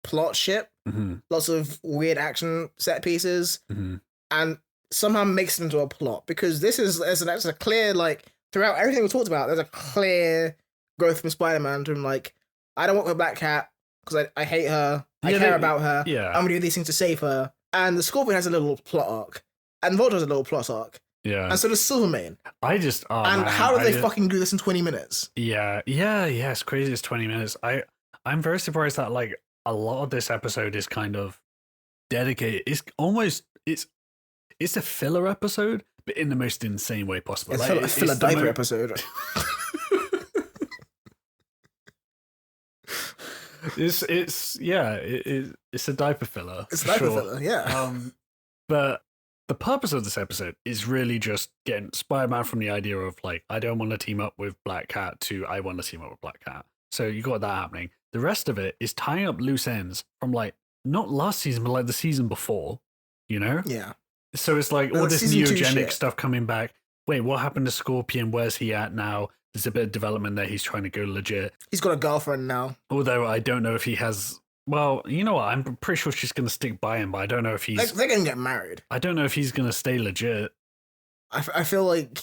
plot shit. Mm-hmm. Lots of weird action set pieces. Mm-hmm. And somehow makes it into a plot, because there's a clear, like, throughout everything we talked about, there's a clear growth from Spider-Man from, like, I don't work with Black Cat because I hate her, I care about her, I'm gonna do these things to save her. And the Scorpion has a little plot arc, and Vulture has a little plot arc. Yeah. And so does Silvermane. How do they fucking do this in 20 minutes? Yeah, it's crazy. It's 20 minutes. I'm very surprised that, like, a lot of this episode is kind of dedicated. It's a filler episode, but in the most insane way possible. It's a filler diaper episode. It's a diaper filler. It's diaper filler, yeah. But the purpose of this episode is really just getting Spider-Man from the idea of like, I don't want to team up with Black Cat to I want to team up with Black Cat. So you got that happening. The rest of it is tying up loose ends from like not last season, but like the season before. You know? Yeah. So it's like all this neogenic stuff coming back. Wait, what happened to Scorpion? Where's he at now? There's a bit of development there. He's trying to go legit. He's got a girlfriend now. Although I don't know if he has. Well, you know what? I'm pretty sure she's going to stick by him, but I don't know if he's. They're going to get married. I don't know if he's going to stay legit. I feel like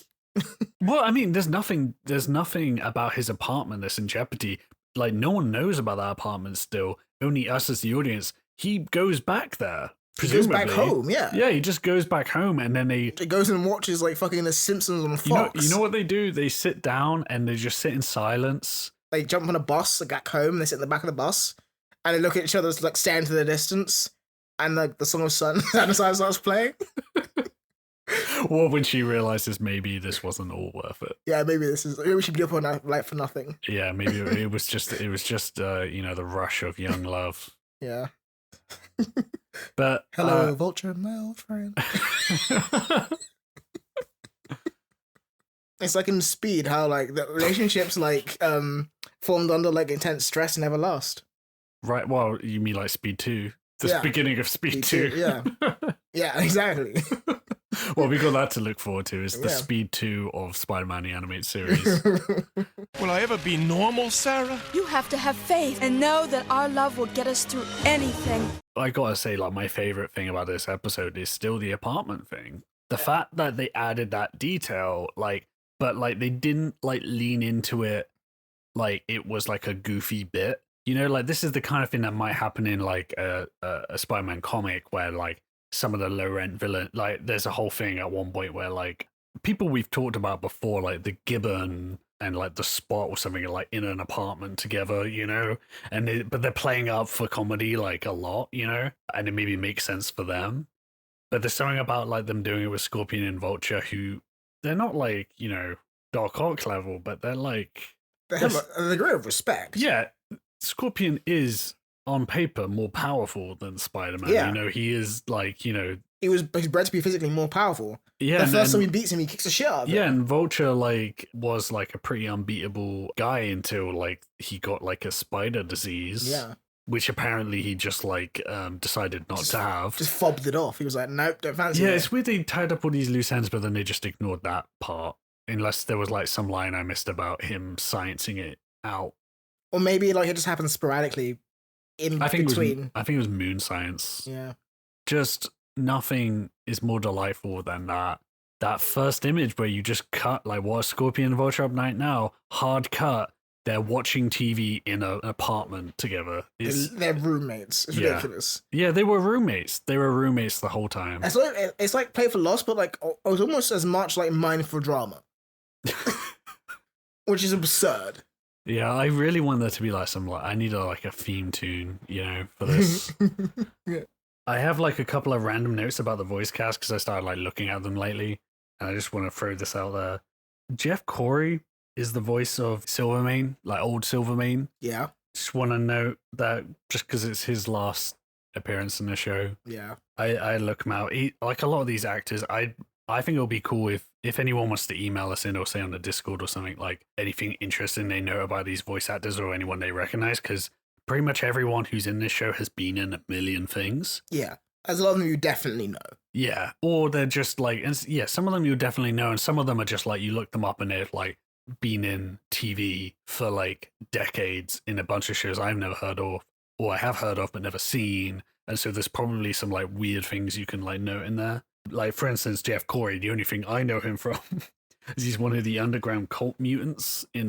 Well, I mean, there's nothing about his apartment that's in jeopardy. Like, no one knows about that apartment still. Only us as the audience. He goes back there. He goes back home, yeah. Yeah, he just goes back home, and then he goes and watches like fucking The Simpsons on Fox. You know what they do? They sit down and they just sit in silence. They jump on a bus, like back home. They sit in the back of the bus, and they look at each other, like stare into the distance, and like the song of Sun starts playing. Or when she realizes maybe this wasn't all worth it. Yeah, maybe we should be up on Light for Nothing. Yeah, maybe it was just the rush of young love. Yeah. But hello, Vulture, my old friend. It's like in Speed, how like the relationships like formed under like intense stress never last. Right. Well, you mean like Speed 2? The beginning of Speed 2. Yeah. Yeah, exactly. Well, we got that to look forward to. Is the Speed 2 of Spider-Man the animated series. Will I ever be normal, Sarah? You have to have faith and know that our love will get us through anything. I gotta say, like, my favorite thing about this episode is still the apartment thing. The fact that they added that detail, like, but like they didn't like lean into it like it was like a goofy bit. You know, like this is the kind of thing that might happen in like a Spider-Man comic where like some of the low rent villain, like there's a whole thing at one point where like people we've talked about before, like the Gibbon and like the Spot or something, are like in an apartment together, you know, and but they're playing up for comedy like a lot, you know, and it maybe makes sense for them. But there's something about like them doing it with Scorpion and Vulture, who they're not like, you know, Doc Ock level, but they're like they have a degree of respect. Yeah, Scorpion is on paper more powerful than Spider-Man. Yeah. You know, he is like, you know, he's bred to be physically more powerful. Yeah, the first time he beats him, he kicks the shit out of him. Yeah, and Vulture like was like a pretty unbeatable guy until like he got like a spider disease. Yeah. Which apparently he just like decided not to have. Just fobbed it off. He was like, nope, don't fancy it. Yeah, it's weird they tied up all these loose ends, but then they just ignored that part. Unless there was like some line I missed about him sciencing it out. Or maybe like it just happens sporadically in between. I think it was moon science. Yeah. Just nothing is more delightful than that first image where you just cut like what Scorpion and Vulture up night now, hard cut. They're watching TV in an apartment together. They're roommates. It's ridiculous. Yeah, they were roommates. They were roommates the whole time. It's like Play for Lost, but like it was almost as much like Mindful Drama, which is absurd. Yeah, I really want there to be like some like I need a theme tune, you know, for this. Yeah. I have like a couple of random notes about the voice cast because I started like looking at them lately, and I just want to throw this out there. Jeff Corey is the voice of Silvermane, like old Silvermane. Yeah. Just want to note that just because it's his last appearance in the show. Yeah. I look him out. Like a lot of these actors, I think it'll be cool if anyone wants to email us in or say on the Discord or something, like anything interesting they know about these voice actors or anyone they recognize, because pretty much everyone who's in this show has been in a million things. Yeah. There's a lot of them you definitely know. Yeah. Or they're just like, some of them you definitely know, and some of them are just like, you look them up and they've like been in TV for like decades in a bunch of shows I've never heard of, or I have heard of but never seen. And so there's probably some like weird things you can like note in there. Like, for instance, Jeff Corey, the only thing I know him from is he's one of the underground cult mutants in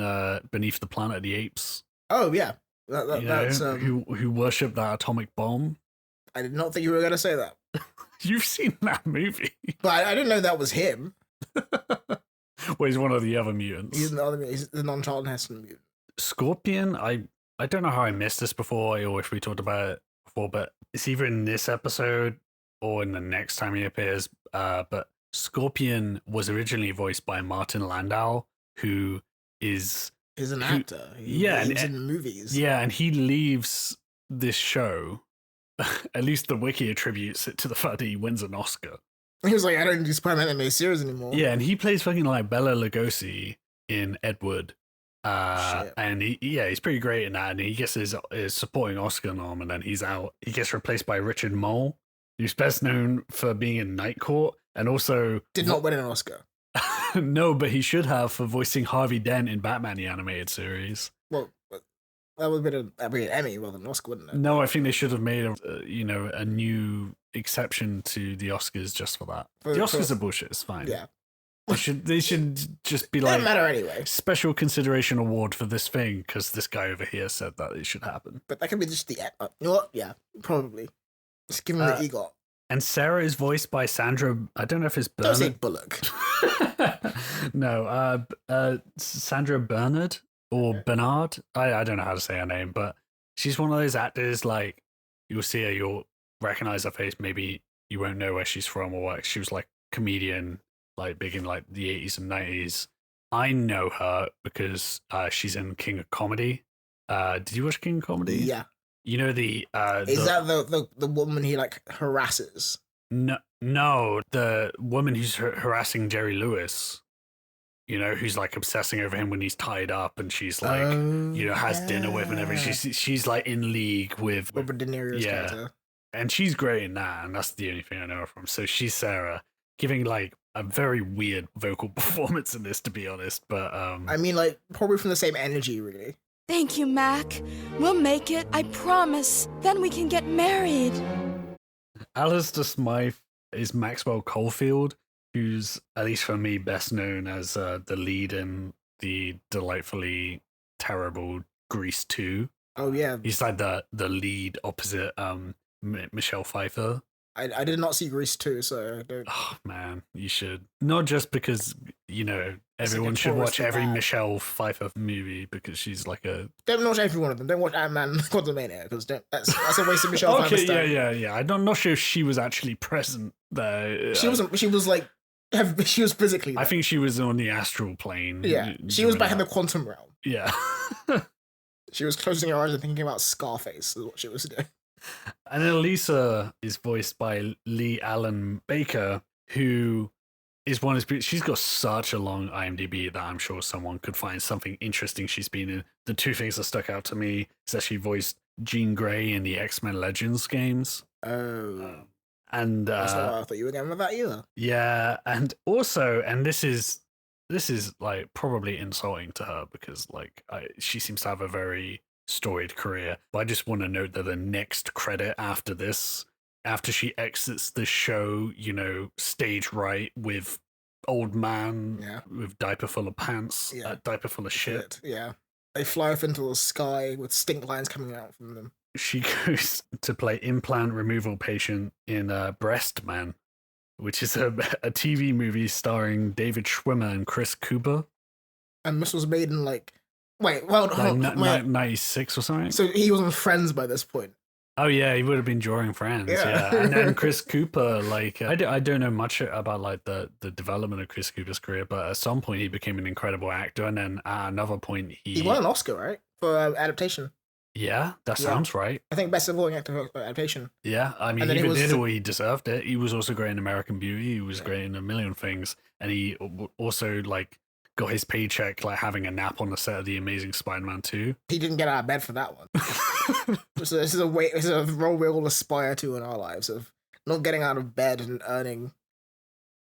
Beneath the Planet of the Apes. Oh, yeah. That's who worship that atomic bomb. I did not think you were going to say that. You've seen that movie. But I didn't know that was him. Well, he's one of the other mutants. He's the non-Charlton Heston mutant. Scorpion, I don't know how I missed this before or if we talked about it before, but it's either in this episode or in the next time he appears. But Scorpion was originally voiced by Martin Landau, who is an actor. He's in the movies. Yeah, and he leaves this show. At least the wiki attributes it to the fact that he wins an Oscar. He was like, I don't do Spider-Man animated series anymore. Yeah, and he plays fucking like Bela Lugosi in Ed Wood. And he's pretty great in that. And he gets his supporting Oscar nom, and then he's out. He gets replaced by Richard Mole, who's best known for being in Night Court, and also did not win an Oscar. No, but he should have for voicing Harvey Dent in Batman the Animated Series. Well, that would have been an Emmy rather than an Oscar, wouldn't it? No, I think they should have made a new exception to the Oscars just for that. The Oscars are bullshit. It's fine. Yeah. They should just be Doesn't like, matter anyway. special consideration award for this thing because this guy over here said that it should happen. But that could be just the you know what? Yeah, probably. Just give him the EGOT. And Sarah is voiced by Sandra. I don't know if it's Bernard. Don't say Bullock. No, Sandra Bernard or Bernard. I don't know how to say her name, but she's one of those actors. Like you'll see her, you'll recognize her face. Maybe you won't know where she's from or what. She was like comedian, like big in like the 80s and 90s. I know her because she's in King of Comedy. Did you watch King of Comedy? Yeah. You know the is that the woman he like harasses? No, the woman who's harassing Jerry Lewis. You know, who's like obsessing over him when he's tied up, and she's like, has dinner with him and everything. She's like in league with Robert De Niro's character, and she's great in that. And that's the only thing I know her from. So she's Sarah, giving like a very weird vocal performance in this, to be honest. But I mean, like probably from the same energy, really. Thank you, Mac. We'll make it, I promise. Then we can get married. Alistair Smythe is Maxwell Caulfield, who's, at least for me, best known as the lead in the delightfully terrible Grease 2. Oh, yeah. He's like the lead opposite Michelle Pfeiffer. I did not see Grease 2, so I don't... Oh, man, you should. Not just because, everyone should watch every Michelle Pfeiffer movie because she's like a... Don't watch every one of them. Don't watch Ant-Man Quantumania because that's a waste of Michelle Pfeiffer's time. Yeah. I'm not sure if she was actually present there. She wasn't. She was like... She was physically there. I think she was on the astral plane. Yeah, she was back in the quantum realm. Yeah. She was closing her eyes and thinking about Scarface is what she was doing. And Elisa is voiced by Lee Allen Baker, who is one of she's got such a long IMDb that I'm sure someone could find something interesting she's been in. The two things that stuck out to me is that she voiced Jean Grey in the X-Men Legends games. Oh. And that's not what I thought you were going with that either. Yeah, and also, and this is like probably insulting to her because like she seems to have a very storied career, but I just want to note that the next credit after this, after she exits the show, stage right with old man with diaper full of pants, diaper full of shit. Yeah, they fly off into the sky with stink lines coming out from them. She goes to play implant removal patient in Breast Man, which is a TV movie starring David Schwimmer and Chris Cooper. And this was made in like... Wait, well, like 96 or something. So he was on Friends by this point. Oh yeah, he would have been drawing Friends. Yeah, and then Chris Cooper, like I don't know much about like the development of Chris Cooper's career, but at some point he became an incredible actor, and then at another point he won an Oscar, right, for adaptation. Yeah, that sounds right. I think best supporting actor for adaptation. Yeah, I mean, he did it, he deserved it. He was also great in American Beauty. He was great in a million things, and he also like got his paycheck like having a nap on the set of The Amazing Spider-Man 2. He didn't get out of bed for that one. So this is a role we all aspire to in our lives, of not getting out of bed and earning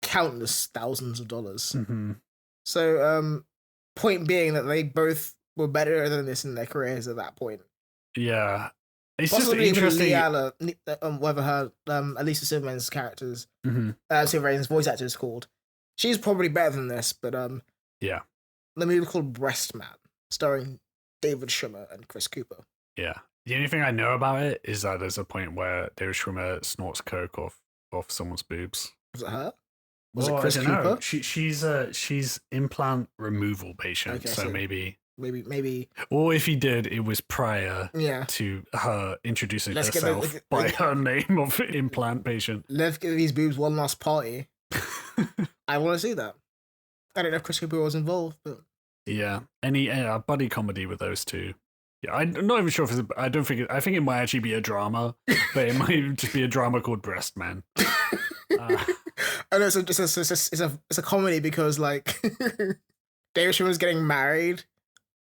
countless thousands of dollars. Mm-hmm. So, point being that they both were better than this in their careers at that point. Yeah. It's possibly just interesting. Whether her Alisa Silvermane's characters, mm-hmm. Silvermane's voice actor is called. She's probably better than this, but yeah. The movie called Breast Man, starring David Schwimmer and Chris Cooper. Yeah. The only thing I know about it is that there's a point where David Schwimmer snorts coke off someone's boobs. Was it her? Was it Chris Cooper? Know. She's implant removal patient, okay, so maybe. Or if he did, it was prior to her introducing herself by her name of implant patient. Let's give these boobs one last party. I want to see that. I don't know if Chris Cooper was involved, but yeah, any buddy comedy with those two. Yeah, I'm not even sure if it's. I think it might actually be a drama, but it might just be a drama called Breast Man. I know it's a comedy because like David Schwimmer's getting married,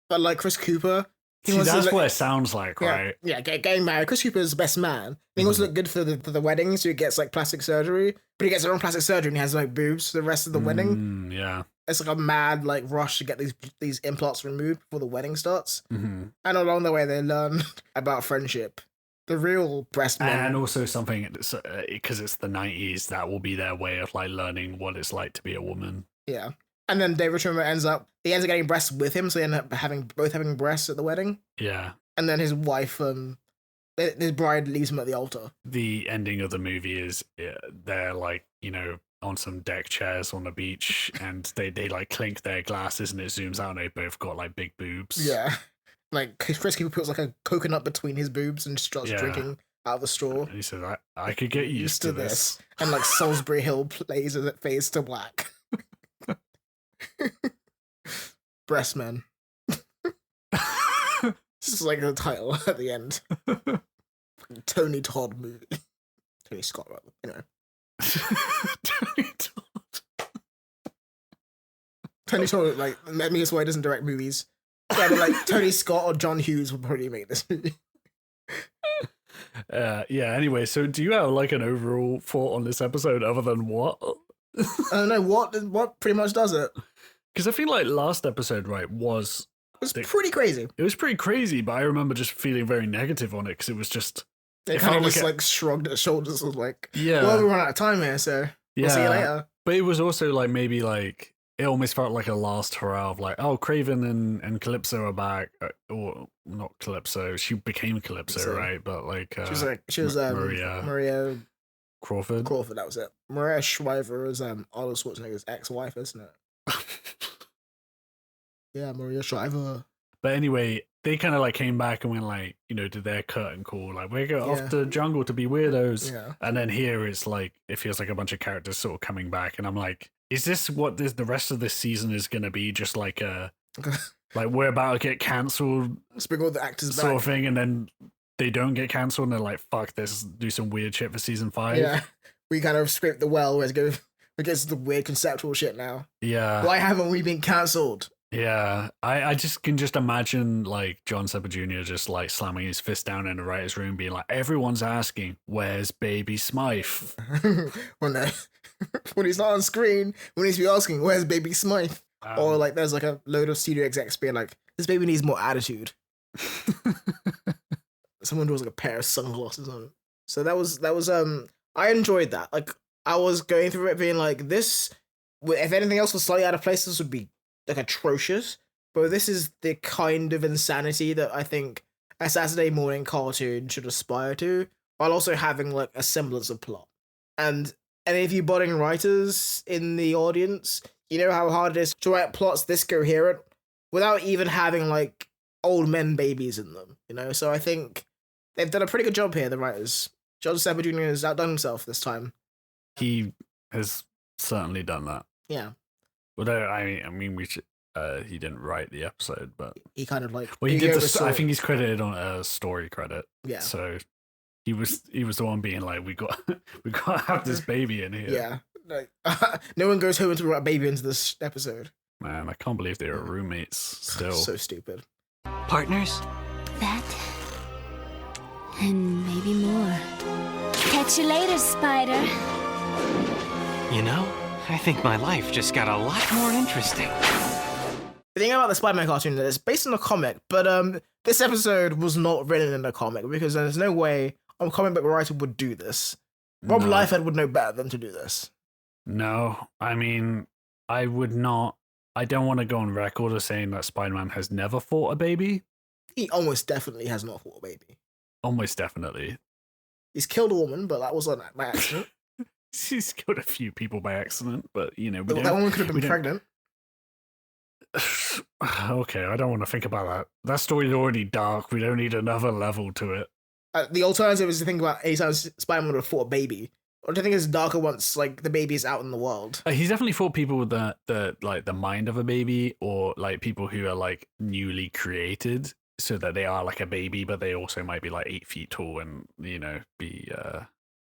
but like Chris Cooper. That's what it sounds like, right? Yeah, getting married. Chris Cooper is the best man. He wants to look good for the wedding, so he gets like plastic surgery. But he gets their own plastic surgery and he has like boobs for the rest of the wedding. Yeah. It's like a mad like rush to get these implants removed before the wedding starts. Mm-hmm. And along the way they learn about friendship. The real breast man. And also something, because it's the 90s, that will be their way of like learning what it's like to be a woman. Yeah. And then David Schwimmer ends up getting breasts with him, so they end up both having breasts at the wedding. Yeah. And then his wife, his bride leaves him at the altar. The ending of the movie is they're like, on some deck chairs on the beach, and they like clink their glasses, and it zooms out, and they both got like big boobs. Yeah. Like Chris Cooper puts like a coconut between his boobs and starts drinking out of the straw. And he said, I could get used to this. And like Salisbury Hill plays as it fades to black. Breastmen. This is like the title at the end. Tony Todd movie. Tony Scott, rather. Anyway. Tony Todd. Tony Todd, like, that means why he doesn't direct movies. Yeah, but like Tony Scott or John Hughes would probably make this movie. Anyway, so do you have like an overall thought on this episode other than what? I don't know, what pretty much does it? Because I feel like last episode, right, was... It was pretty crazy. It was pretty crazy, but I remember just feeling very negative on it because it was just... It kind of just like shrugged its shoulders, was like, yeah, well, we run out of time here, so we'll see you later. But it was also like maybe like it almost felt like a last hurrah of like, oh, Craven and Calypso are back, or not Calypso, she became Calypso, right? But like she was Maria Crawford. That was it. Maria Shriver is Arnold Schwarzenegger's ex-wife, isn't it? Yeah, Maria Shriver. But anyway, they kind of like came back and went like, did their curtain call, like, we're going off the jungle to be weirdos. Yeah. And then here it's like, it feels like a bunch of characters sort of coming back. And I'm like, is this what the rest of this season is going to be? Just like like we're about to get cancelled. Let's bring all the actors sort back. of thing. And then they don't get cancelled and they're like, fuck this, do some weird shit for season 5. Yeah. We kind of scraped the well. Let's go against the weird conceptual shit now. Yeah. Why haven't we been cancelled? Yeah, I just can just imagine like John Sepper Jr. just like slamming his fist down in the writer's room, being like, everyone's asking, where's baby Smythe? When he's not on screen, when he's be asking, where's baby Smythe? Or like there's like a load of studio execs being like, this baby needs more attitude. Someone draws like a pair of sunglasses on it. So that was I enjoyed that. Like I was going through it being like, this, if anything else was slightly out of place, this would be like atrocious, but this is the kind of insanity that I think a Saturday morning cartoon should aspire to, while also having like a semblance of plot. And any of you budding writers in the audience, you know how hard it is to write plots this coherent without even having like old men babies in them, So I think they've done a pretty good job here, the writers. John Sepper Jr. has outdone himself this time. He has certainly done that. Yeah. Although I mean, we should. He didn't write the episode, but he kind of like. Well, he did. I think he's credited on a story credit. Yeah. So he was the one being like, we got to have this baby in here. Yeah. Like, no one goes home to write a baby into this episode. Man, I can't believe they were roommates still. So stupid. Partners? That. And maybe more. Catch you later, Spider. I think my life just got a lot more interesting. The thing about the Spider-Man cartoon is that it's based on a comic, but this episode was not written in a comic because there's no way a comic book writer would do this. Rob Liefeld would know better than to do this. No, I mean, I would not. I don't want to go on record as saying that Spider-Man has never fought a baby. He almost definitely has not fought a baby. Almost definitely. He's killed a woman, but that was by accident. He's killed a few people by accident, but that woman could have been pregnant. Okay, I don't want to think about that. That story's already dark. We don't need another level to it. The alternative is to think about anytime Spider-Man would have fought a baby. Or do you think it's darker once like the baby is out in the world? He's definitely fought people with the mind of a baby, or like people who are like newly created, so that they are like a baby, but they also might be like 8 feet tall and be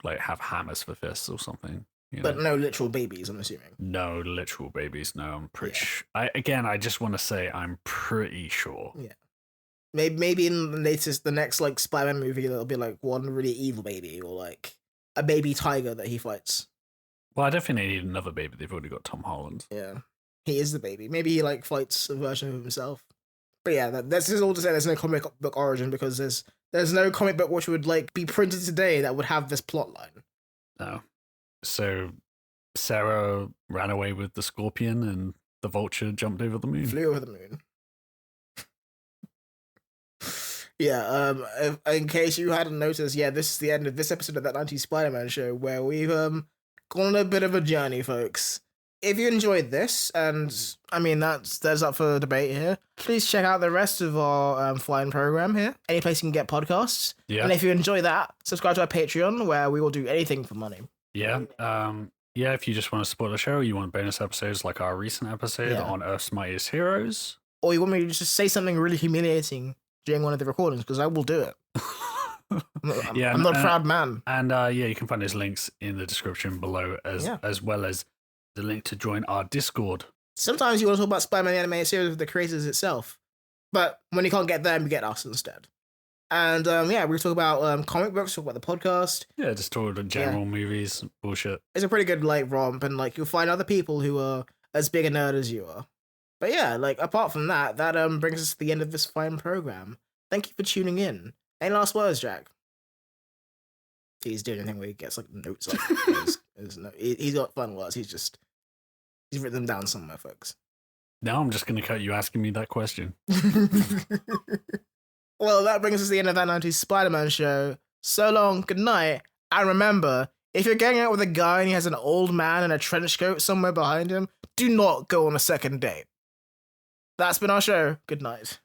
like have hammers for fists or something. But no literal babies, I'm assuming. No literal babies. No, I'm pretty sure. I just want to say I'm pretty sure. Yeah. Maybe in the next like Spider-Man movie, there'll be like one really evil baby or like a baby tiger that he fights. Well, I don't think they need another baby. They've already got Tom Holland. Yeah. He is the baby. Maybe he like fights a version of himself. But yeah, that's just all to say there's no comic book origin because there's no comic book which would like be printed today that would have this plot line. No. So Sarah ran away with the Scorpion and the Vulture jumped over the moon. Flew over the moon. Yeah, in case you hadn't noticed, yeah, this is the end of this episode of that 90s Spider-Man show where we've gone on a bit of a journey, folks. If you enjoyed this, and I mean there's up for debate here, please check out the rest of our flying program here. Any place you can get podcasts. Yeah. And if you enjoy that, subscribe to our Patreon where we will do anything for money. Yeah. Yeah, if you just want to support the show, you want bonus episodes like our recent episode on Earth's Mightiest Heroes. Or you want me to just say something really humiliating during one of the recordings, because I will do it. I'm not a proud man. And yeah, you can find those links in the description below, as well as the link to join our Discord. Sometimes you want to talk about Spider-Man the animated series with the creators itself, but when you can't get them, you get us instead. And yeah, we talk about comic books, talk about the podcast. Yeah, just talk about general movies, bullshit. It's a pretty good romp, and you'll find other people who are as big a nerd as you are. But yeah, apart from that, brings us to the end of this fine program. Thank you for tuning in. Any last words, Jack? He's doing anything where he gets notes up. He's got fun words. He's written them down somewhere, folks. Now I'm just going to cut you asking me that question. Well, that brings us to the end of that 90s Spider-Man show. So long, good night, and remember, if you're going out with a guy and he has an old man in a trench coat somewhere behind him, do not go on a second date. That's been our show. Good night.